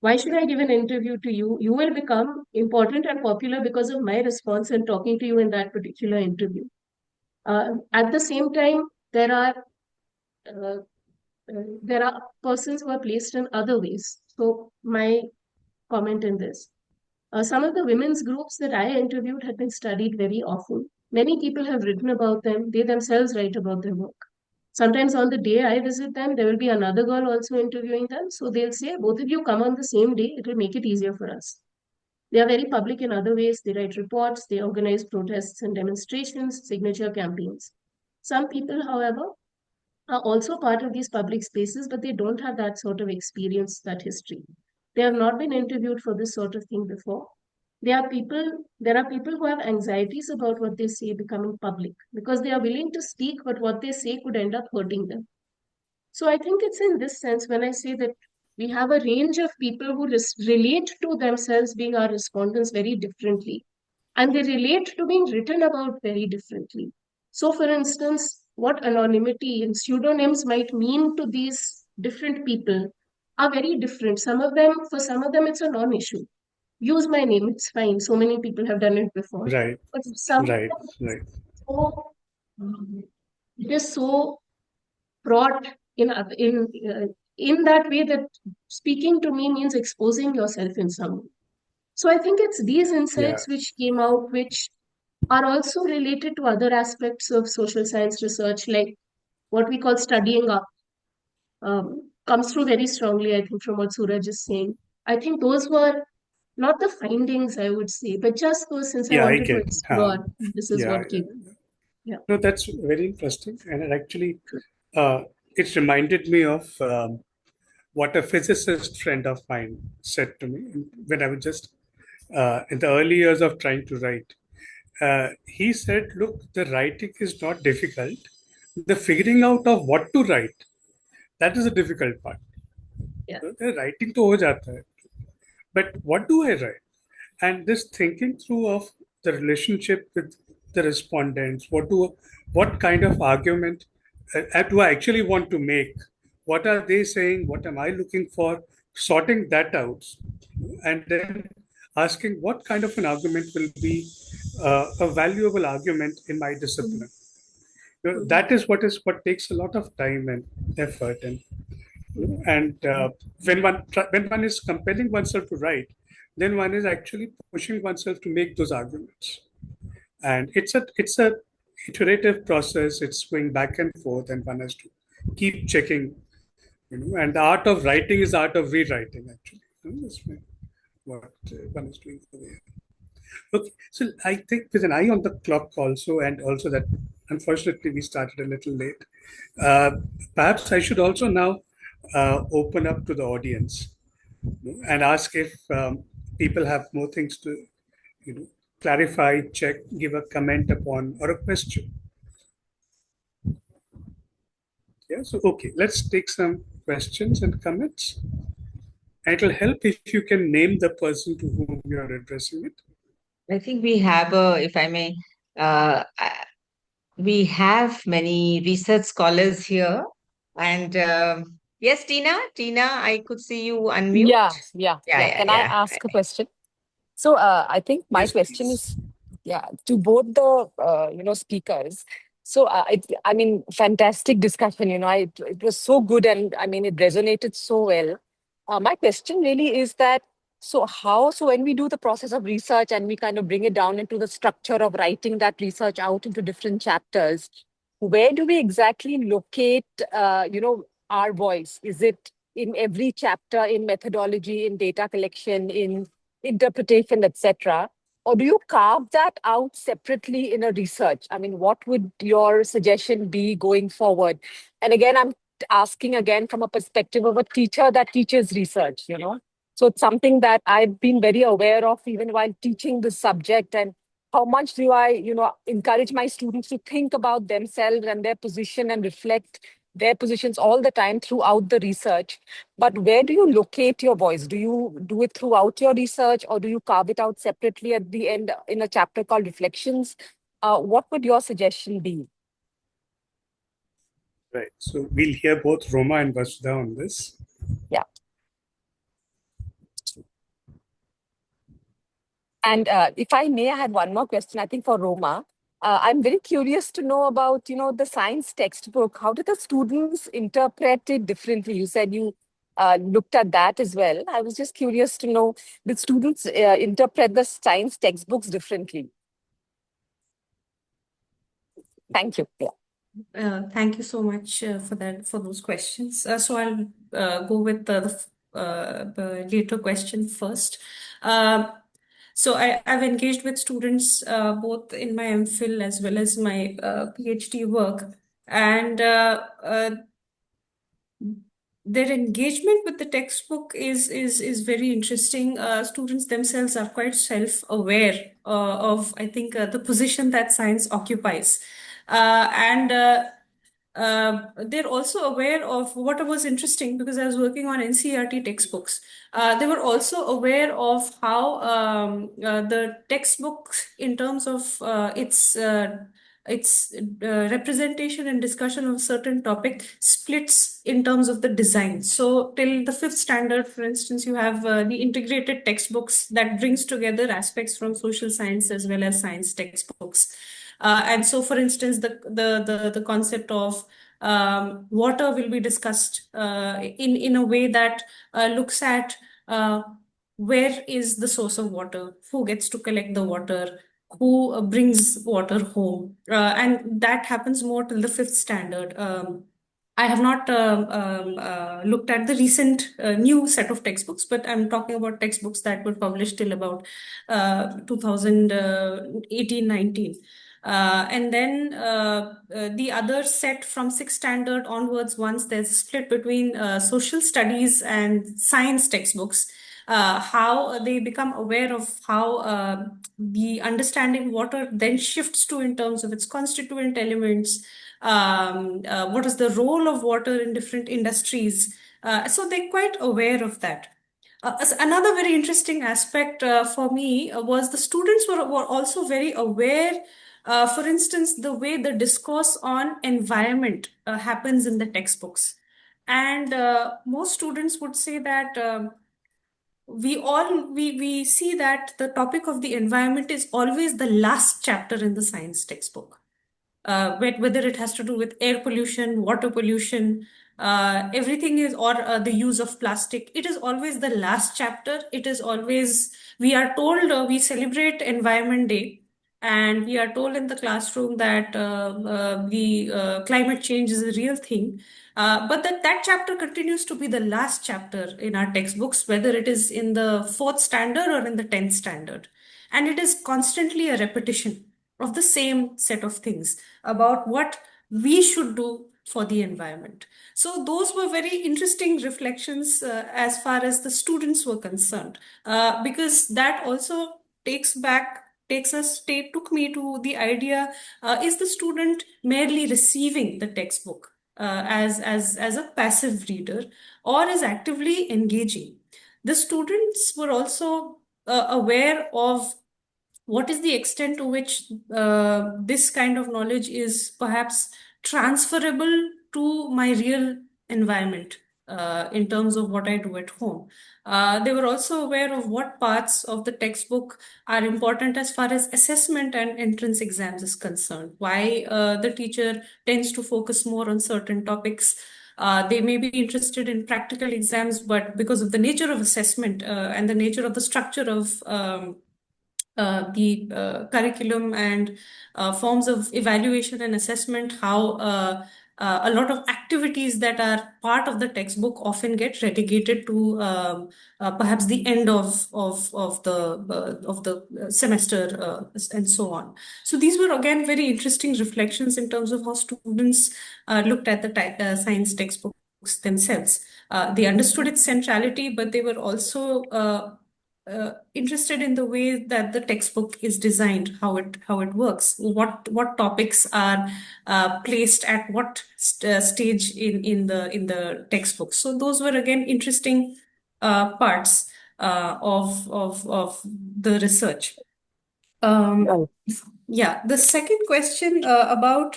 Why should I give an interview to you? You will become important and popular because of my response and talking to you in that particular interview. At the same time, uh, there are persons who are placed in other ways. So my comment in this. Some of the women's groups that I interviewed had been studied very often. Many people have written about them. They themselves write about their work. Sometimes on the day I visit them, there will be another girl also interviewing them. So they'll say, both of you come on the same day. It will make it easier for us. They are very public in other ways. They write reports. They organize protests and demonstrations, signature campaigns. Some people, however, are also part of these public spaces, but they don't have that sort of experience, that history. They have not been interviewed for this sort of thing before. There are people who have anxieties about what they say becoming public because they are willing to speak, but what they say could end up hurting them. So I think it's in this sense when I say that we have a range of people who relate to themselves being our respondents very differently, and they relate to being written about very differently. So, for instance, what anonymity and pseudonyms might mean to these different people are very different. For some of them, it's a non-issue. Use my name, it's fine. So many people have done it before. Right, But some of right, them, right. so, it is so brought in that way that speaking to me means exposing yourself in some way. So I think it's these Yeah, insights which came out, which are also related to other aspects of social science research, like what we call studying up, comes through very strongly, I think, from what Suraj is saying. I think those were not the findings, I would say, but just those, since I yeah, I wanted to get. explore, this is Yeah, what yeah. came. Yeah. No, that's very interesting, and uh, it reminded me of what a physicist friend of mine said to me when I was just in the early years of trying to write. He said, "Look, the writing is not difficult. The figuring out of what to write, that is the difficult part. Yeah. The writing to ho jata hai. But what do I write? And this thinking through of the relationship with the respondents, what kind of argument do I actually want to make? What are they saying? What am I looking for? Sorting that out, and then asking what kind of an argument will be a valuable argument in my Mhm. discipline. Mhm. That is what takes a lot of time and effort, Mhm. and when one is compelling oneself to write, then one is actually pushing oneself to make those arguments, and it's a iterative process. It's going back and forth, and one has to keep checking, and the art of writing is the art of rewriting, actually. That's what one is doing for the. Okay, so I think with an eye on the clock also, and also that unfortunately we started a little late. Uh, Perhaps I should also now open up to the audience, and ask if people have more things to, you know, clarify, check, give a comment upon, or a question. Yeah, so okay, let's take some questions and comments. And it'll help if you can name the person to whom you are addressing it. I think we have if I may, we have many research scholars here. And yes, Tina, I could see you unmute. Yeah. Can I Yeah. ask a question? So I think my Yes, question please. is, yeah, to both the speakers. So I mean, fantastic discussion. It was so good, and I mean, it resonated so well. My question really is that, so when we do the process of research and we kind of bring it down into the structure of writing that research out into different chapters, where do we exactly locate, our voice? Is it in every chapter, in methodology, in data collection, in interpretation, etc.? Or do you carve that out separately in a research? I mean, what would your suggestion be going forward? And again, I'm asking again from a perspective of a teacher that teaches research. So it's something that I've been very aware of even while teaching the subject. And how much do I, encourage my students to think about themselves and their position and reflect their positions all the time throughout the research. But where do you locate your voice? Do you do it throughout your research, or do you carve it out separately at the end in a chapter called Reflections? What would your suggestion be? Right. So we'll hear both Roma and Vasudha on this. Yeah. And if I may, I had one more question, I think for Roma. I'm very curious to know about, the science textbook. How did the students interpret it differently? You said you looked at that as well. I was just curious to know, did students interpret the science textbooks differently? Thank you. Yeah. Thank you so much for those questions. So I'll go with the later question first. So I've engaged with students both in my MPhil as well as my PhD work, and their engagement with the textbook is very interesting. Students themselves are quite self-aware of, I think, the position that science occupies, and they're also aware of what was interesting because I was working on NCERT textbooks. They were also aware of how the textbooks, in terms of its representation and discussion of a certain topic, splits in terms of the design. So till the fifth standard, for instance, you have the integrated textbooks that brings together aspects from social science as well as science textbooks. And so, for instance, the concept of water will be discussed in a way that looks at where is the source of water, who gets to collect the water, who brings water home, and that happens more till the fifth standard. I have not looked at the recent new set of textbooks, but I'm talking about textbooks that were published till about 2018-19. And then the other set from sixth standard onwards, once there's a split between social studies and science textbooks, how they become aware of how the understanding water then shifts to in terms of its constituent elements, what is the role of water in different industries. So they're quite aware of that. Another very interesting aspect for me was the students were also very aware. For instance, the way the discourse on environment happens in the textbooks. And most students would say that we see that the topic of the environment is always the last chapter in the science textbook. Whether it has to do with air pollution, water pollution, everything is, or the use of plastic, it is always the last chapter. It is always, we are told we celebrate Environment Day, and we are told in the classroom that the climate change is a real thing. But that chapter continues to be the last chapter in our textbooks, whether it is in the fourth standard or in the 10th standard. And it is constantly a repetition of the same set of things about what we should do for the environment. So those were very interesting reflections as far as the students were concerned, because that also took me to the idea, is the student merely receiving the textbook? as a passive reader or as actively engaging. The students were also aware of what is the extent to which this kind of knowledge is perhaps transferable to my real environment in terms of what I do at home. They were also aware of what parts of the textbook are important as far as assessment and entrance exams is concerned, why the teacher tends to focus more on certain topics. They may be interested in practical exams, but because of the nature of assessment and the nature of the structure of the curriculum and forms of evaluation and assessment, how a lot of activities that are part of the textbook often get relegated to perhaps the end of the semester and so on. So these were again very interesting reflections in terms of how students looked at the science textbooks themselves. They understood its centrality, but they were also interested in the way that the textbook is designed, how it works, what topics are placed at what stage in the textbook. So those were again interesting parts of the research. Right. Yeah, the second question about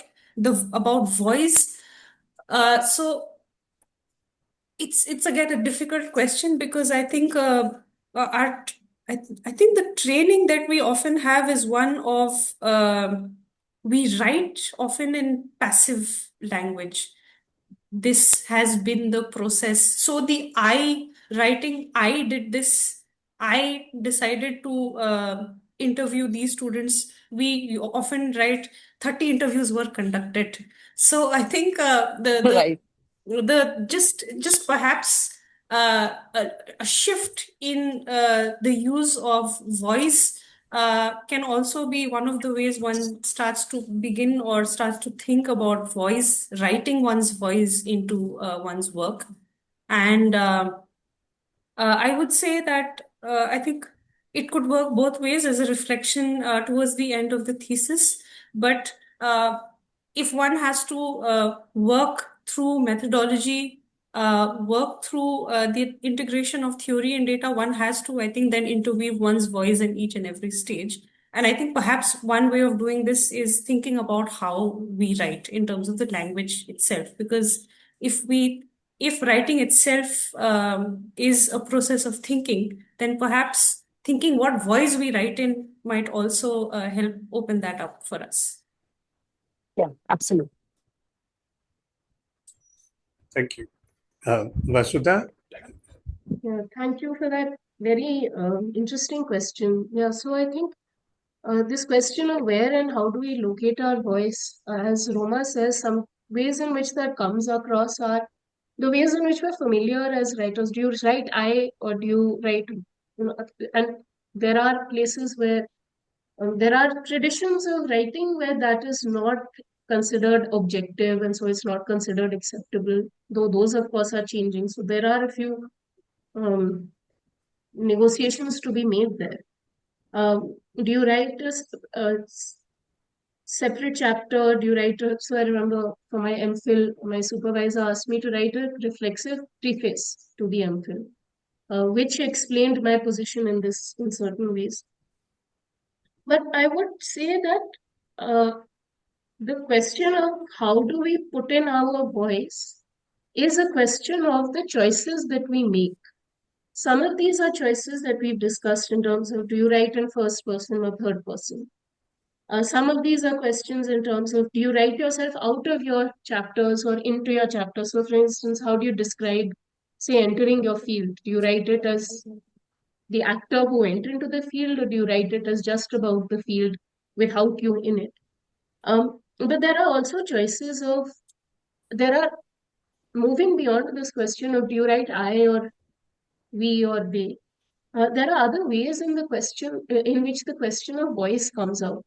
voice. So it's again a difficult question because I think art. I think the training that we often have is one of we write often in passive language. This has been the process. So the I writing, I did this, I decided to interview these students. We often write 30 interviews were conducted. So I think Right. the just perhaps a shift in the use of voice can also be one of the ways one starts to begin or starts to think about voice, writing one's voice into one's work. And I would say that I think it could work both ways as a reflection towards the end of the thesis. But if one has to work through methodology, work through the integration of theory and data, one has to, I think, then interweave one's voice in each and every stage. And I think perhaps one way of doing this is thinking about how we write in terms of the language itself. Because if writing itself is a process of thinking, then perhaps thinking what voice we write in might also help open that up for us. Yeah, absolutely. Thank you. Vasudha? Yeah, thank you for that very interesting question. Yeah, so I think this question of where and how do we locate our voice, as Roma says, some ways in which that comes across are the ways in which we're familiar as writers. Do you write I or do you write, and there are places where there are traditions of writing where that is not considered objective and so it's not considered acceptable, though those of course are changing. So there are a few negotiations to be made there. Do you write a separate chapter? Do you write so I remember for my MPhil, my supervisor asked me to write a reflexive preface to the MPhil, which explained my position in this in certain ways. But I would say that the question of how do we put in our voice is a question of the choices that we make. Some of these are choices that we've discussed in terms of do you write in first person or third person? Some of these are questions in terms of do you write yourself out of your chapters or into your chapters? So, for instance, how do you describe, say, entering your field? Do you write it as the actor who went into the field, or do you write it as just about the field without you in it? But there are also choices of, there are moving beyond this question of do you write I or we or they. There are other ways in the question in which the question of voice comes out.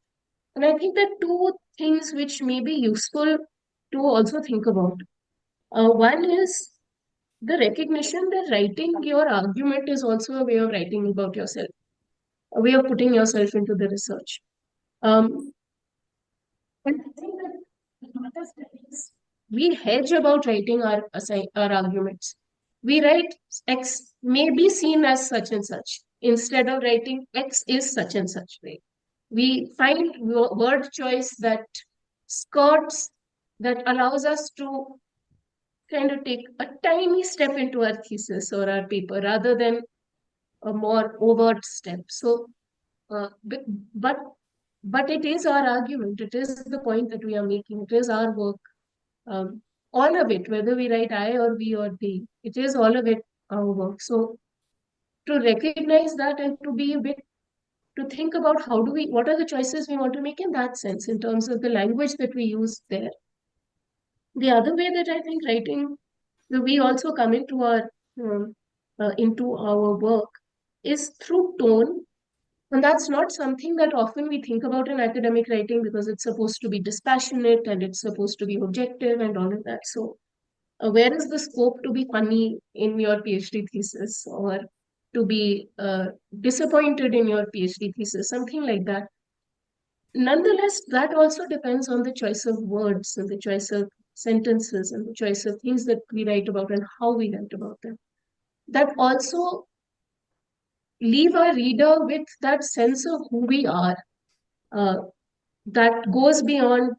And I think that two things which may be useful to also think about. One is the recognition that writing your argument is also a way of writing about yourself, a way of putting yourself into the research. And I think that data studies we hedge about writing our arguments. We write X may be seen as such and such instead of writing X is such and such way. We find word choice that skirts, that allows us to kind of take a tiny step into our thesis or our paper rather than a more overt step. So, but but it is our argument. It is the point that we are making. It is our work. All of it, whether we write I or we or they, it is all of it our work. So to recognize that and to be a bit to think about what are the choices we want to make in that sense in terms of the language that we use there. The other way that I think writing, we also come into our work is through tone. And that's not something that often we think about in academic writing because it's supposed to be dispassionate and it's supposed to be objective and all of that. So, where is the scope to be funny in your PhD thesis or to be disappointed in your PhD thesis, something like that? Nonetheless, that also depends on the choice of words and the choice of sentences and the choice of things that we write about and how we write about them. That also leave our reader with that sense of who we are. That goes beyond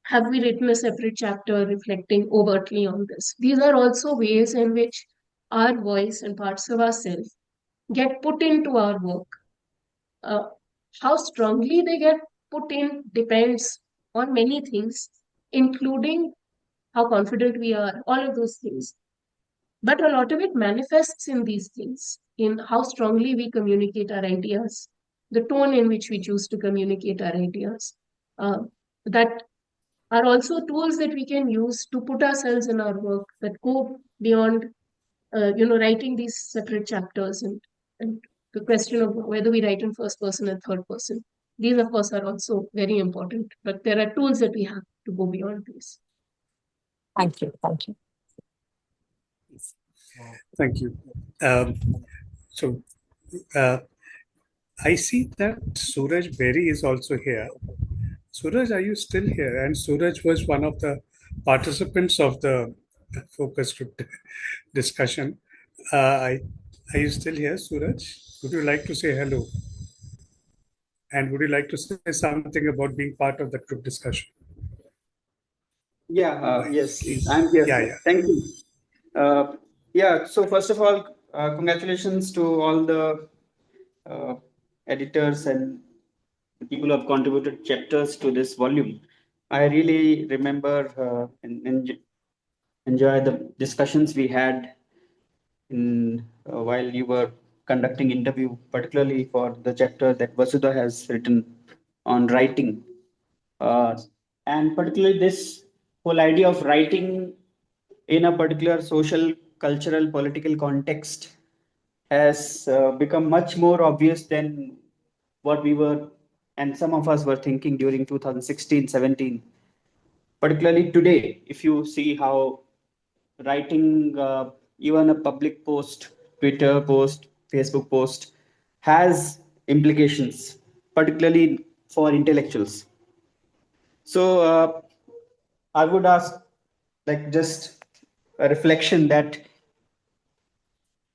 have we written a separate chapter reflecting overtly on this. These are also ways in which our voice and parts of ourselves get put into our work. How strongly they get put in depends on many things, including how confident we are, all of those things. But a lot of it manifests in these things, in how strongly we communicate our ideas, the tone in which we choose to communicate our ideas. That are also tools that we can use to put ourselves in our work that go beyond, writing these separate chapters and the question of whether we write in first person or third person. These, of course, are also very important, but there are tools that we have to go beyond these. Thank you. Thank you. Thank you. So I see that Suraj Berry is also here. Suraj, are you still here? And Suraj was one of the participants of the focus group discussion. Are you still here, Suraj? Would you like to say hello? And would you like to say something about being part of the group discussion? Yes, Please. I'm here. Yeah. Thank you. So first of all, congratulations to all the editors and the people who have contributed chapters to this volume. I really remember and enjoy the discussions we had in while you were conducting interview, particularly for the chapter that Vasudha has written on writing. And particularly this whole idea of writing in a particular social, cultural, political context has become much more obvious than what we were and some of us were thinking during 2016-17. Particularly today, if you see how writing even a public post, Twitter post, Facebook post, has implications, particularly for intellectuals. So I would ask, like, just a reflection that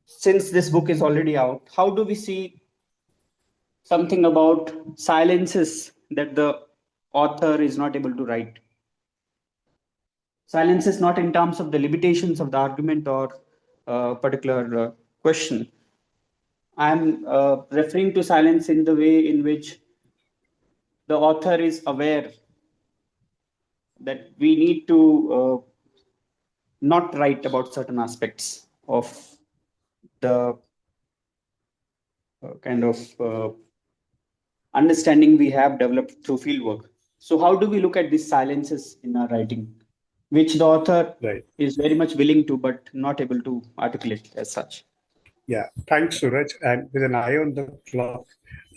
since this book is already out, how do we see something about silences that the author is not able to write? Silences not in terms of the limitations of the argument or particular question. I'm referring to silence in the way in which the author is aware that we need to not write about certain aspects of the kind of understanding we have developed through fieldwork. So, how do we look at these silences in our writing, which the author is very much willing to, but not able to articulate as such? Yeah, thanks, Suraj. And with an eye on the clock,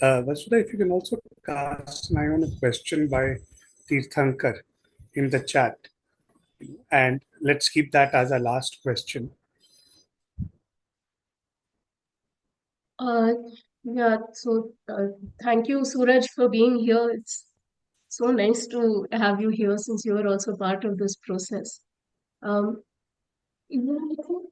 Vasudha, if you can also cast an eye on a question by Tirthankar in the chat. And let's keep that as our last question. So thank you, Suraj, for being here. It's so nice to have you here since you are also part of this process. Yeah, I think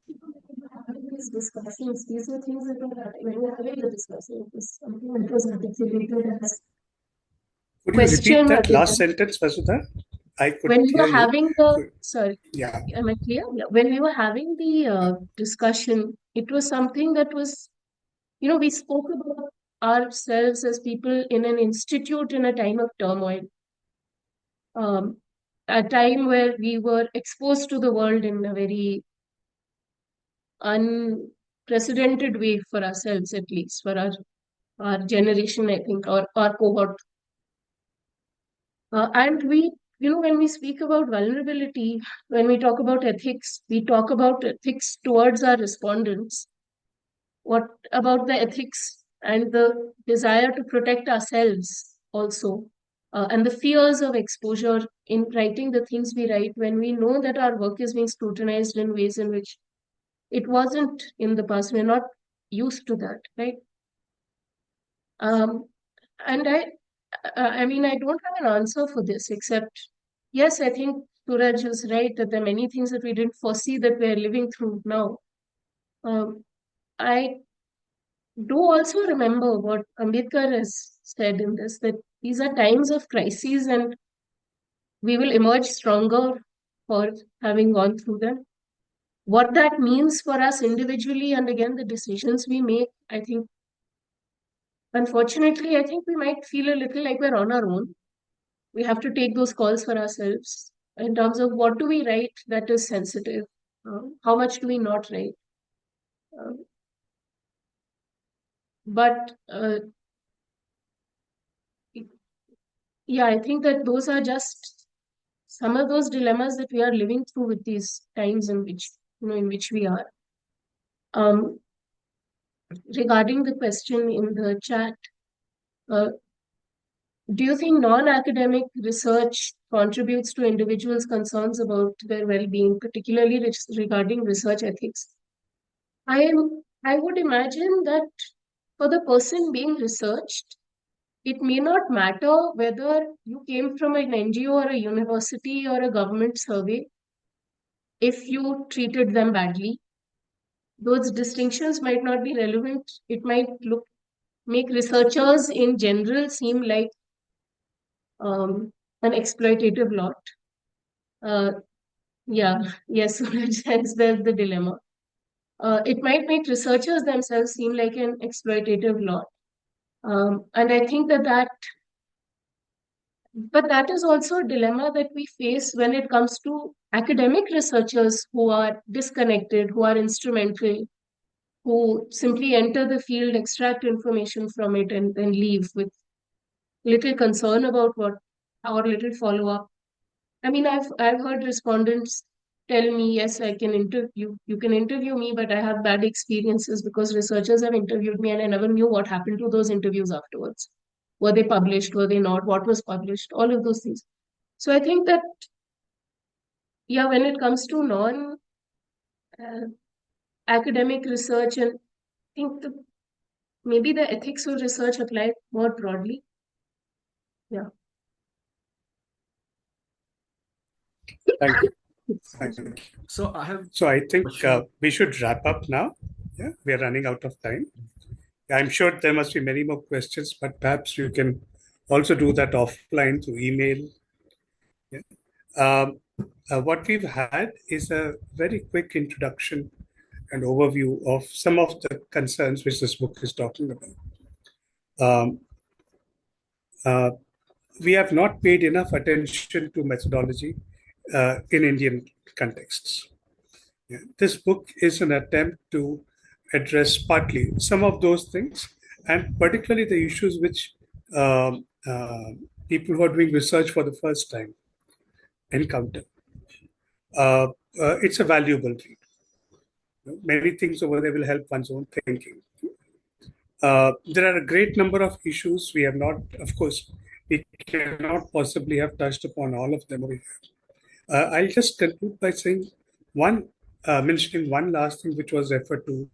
having these discussions, these are things that were when we were having the discussion, it was something that was articulated as Could you repeat question that last again. sentence, Vasudha? I When couldn't we were hear you. having the, sorry, Yeah. am I clear? Yeah. When we were having the discussion, it was something that was, we spoke about ourselves as people in an institute in a time of turmoil, a time where we were exposed to the world in a very unprecedented way for ourselves, at least for our generation, I think, or our cohort. And we, when we speak about vulnerability, when we talk about ethics, we talk about ethics towards our respondents. What about the ethics and the desire to protect ourselves also, and the fears of exposure in writing the things we write when we know that our work is being scrutinized in ways in which it wasn't in the past. We're not used to that, right? And I mean, I don't have an answer for this, except, yes, I think Suraj is right that there are many things that we didn't foresee that we're living through now. I do also remember what Ambedkar has said in this, that these are times of crises and we will emerge stronger for having gone through them. What that means for us individually and again, the decisions we make, I think, unfortunately, I think we might feel a little like we're on our own. We have to take those calls for ourselves in terms of what do we write that is sensitive, how much do we not write. But yeah, I think that those are just some of those dilemmas that we are living through with these times in which we are. Regarding the question in the chat, do you think non-academic research contributes to individuals' concerns about their well-being, particularly regarding research ethics? I would imagine that for the person being researched, it may not matter whether you came from an NGO or a university or a government survey if you treated them badly. Those distinctions might not be relevant. It might make researchers in general seem like an exploitative lot. Yes, that's the dilemma. It might make researchers themselves seem like an exploitative lot. And I think but that is also a dilemma that we face when it comes to academic researchers who are disconnected, who are instrumental, who simply enter the field, extract information from it, and then leave with little concern about or little follow up. I mean, I've heard respondents tell me, yes, I can interview, you can interview me, but I have bad experiences because researchers have interviewed me and I never knew what happened to those interviews afterwards. Were they published? Were they not? What was published? All of those things. So I think that, yeah, when it comes to non academic research, and I think maybe the ethics of research apply more broadly. Yeah. Thank you. Thank you. So I think we should wrap up now. Yeah, we are running out of time. I'm sure there must be many more questions, but perhaps you can also do that offline through email. Yeah. What we've had is a very quick introduction and overview of some of the concerns which this book is talking about. We have not paid enough attention to methodology in Indian contexts. Yeah. This book is an attempt to address partly some of those things, and particularly the issues which people who are doing research for the first time encounter. It's a valuable read. Many things over there will help one's own thinking. There are a great number of issues we have not, of course, we cannot possibly have touched upon all of them over here. I'll just conclude by saying mentioning one last thing which was referred to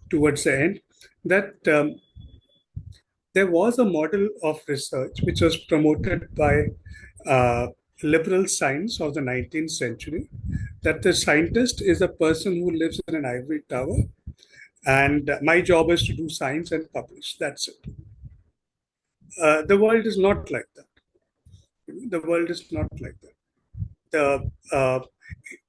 towards the end, that there was a model of research which was promoted by liberal science of the 19th century, that the scientist is a person who lives in an ivory tower, and my job is to do science and publish. That's it. The world is not like that. The world is not like that.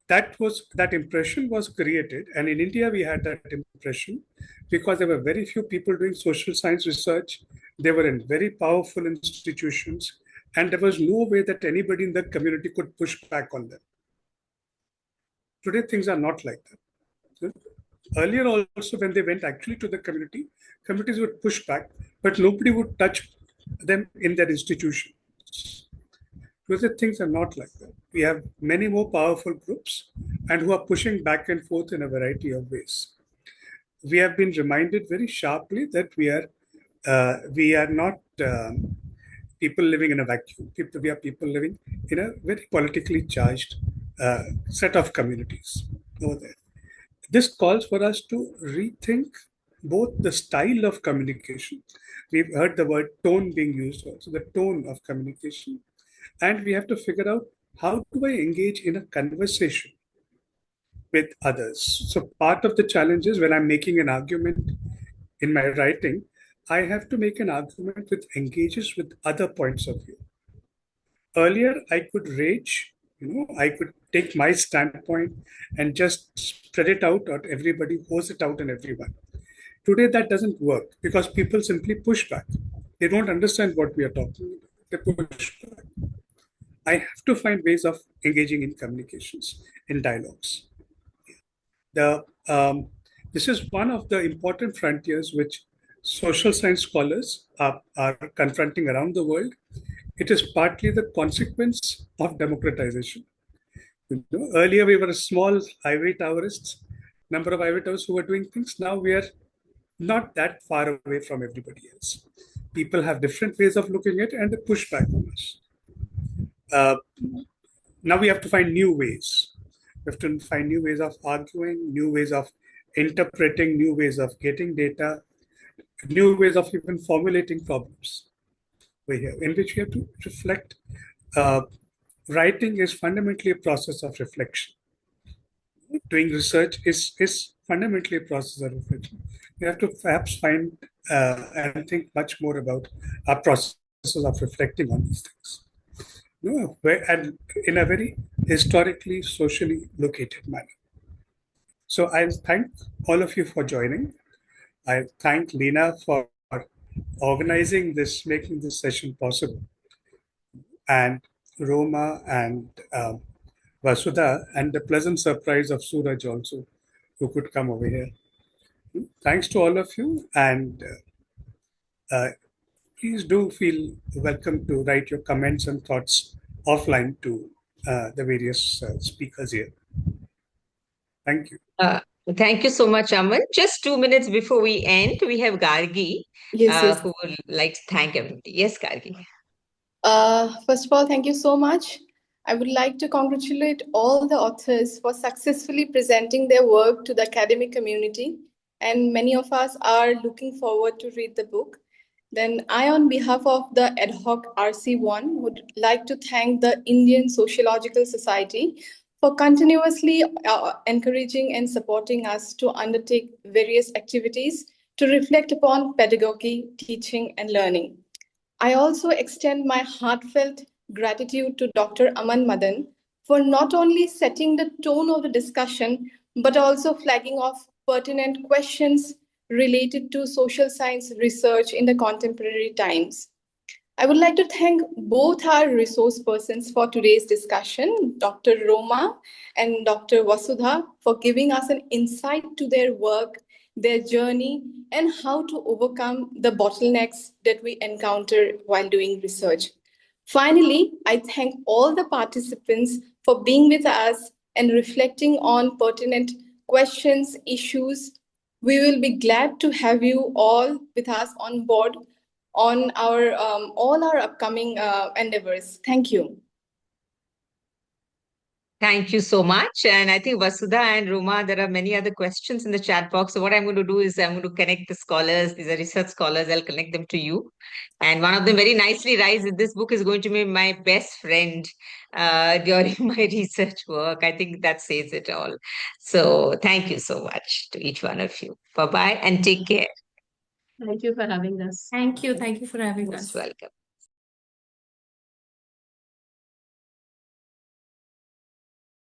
That impression was created, and in India we had that impression because there were very few people doing social science research. They were in very powerful institutions, and there was no way that anybody in the community could push back on them. Today things are not like that. Earlier also, when they went actually to the community, communities would push back, but nobody would touch them in their institution. Because things are not like that. We have many more powerful groups and who are pushing back and forth in a variety of ways. We have been reminded very sharply that we are not people living in a vacuum. We are people living in a very politically charged set of communities over there. This calls for us to rethink both the style of communication. We've heard the word tone being used also, the tone of communication. And we have to figure out, how do I engage in a conversation with others? So part of the challenge is, when I'm making an argument in my writing, I have to make an argument which engages with other points of view. Earlier, I could rage, I could take my standpoint and just spread it out on everybody, hose it out on everyone. Today, that doesn't work because people simply push back. They don't understand what we are talking about. They push back. I have to find ways of engaging in communications, in dialogues. This is one of the important frontiers which social science scholars are confronting around the world. It is partly the consequence of democratization. Earlier, we were a small ivory towerists, number of ivory towers who were doing things. Now we are not that far away from everybody else. People have different ways of looking at it and they push back on us. Now we have to find new ways. We have to find new ways of arguing, new ways of interpreting, new ways of getting data, new ways of even formulating problems. In which we have to reflect. Writing is fundamentally a process of reflection. Doing research is fundamentally a process of reflection. We have to perhaps find and think much more about our processes of reflecting on these things. And in a very historically, socially located manner. So I thank all of you for joining. I thank Leena for organizing this, making this session possible, and Roma and Vasudha, and the pleasant surprise of Suraj also, who could come over here. Thanks to all of you, and please do feel welcome to write your comments and thoughts offline to the various speakers here. Thank you. Thank you so much, Amman. Just 2 minutes before we end, we have Gargi, Yes. who would like to thank everybody. Yes, Gargi. First of all, thank you so much. I would like to congratulate all the authors for successfully presenting their work to the academic community, and many of us are looking forward to read the book. Then I, on behalf of the ADHOC RC1, would like to thank the Indian Sociological Society for continuously encouraging and supporting us to undertake various activities to reflect upon pedagogy, teaching, and learning. I also extend my heartfelt gratitude to Dr. Amman Madan for not only setting the tone of the discussion, but also flagging off pertinent questions related to social science research in the contemporary times. I would like to thank both our resource persons for today's discussion, Dr. Roma and Dr. Vasudha, for giving us an insight to their work, their journey, and how to overcome the bottlenecks that we encounter while doing research. Finally, I thank all the participants for being with us and reflecting on pertinent questions, issues. We will be glad to have you all with us on board on our all our upcoming endeavors. Thank you. Thank you so much. And I think Vasudha and Roma, there are many other questions in the chat box. So what I'm going to do is I'm going to connect the scholars. These are research scholars. I'll connect them to you. And one of them very nicely writes that this book is going to be my best friend during my research work. I think that says it all. So thank you so much to each one of you. Bye-bye and take care. Thank you for having us. Thank you. Thank you for having Most us. welcome.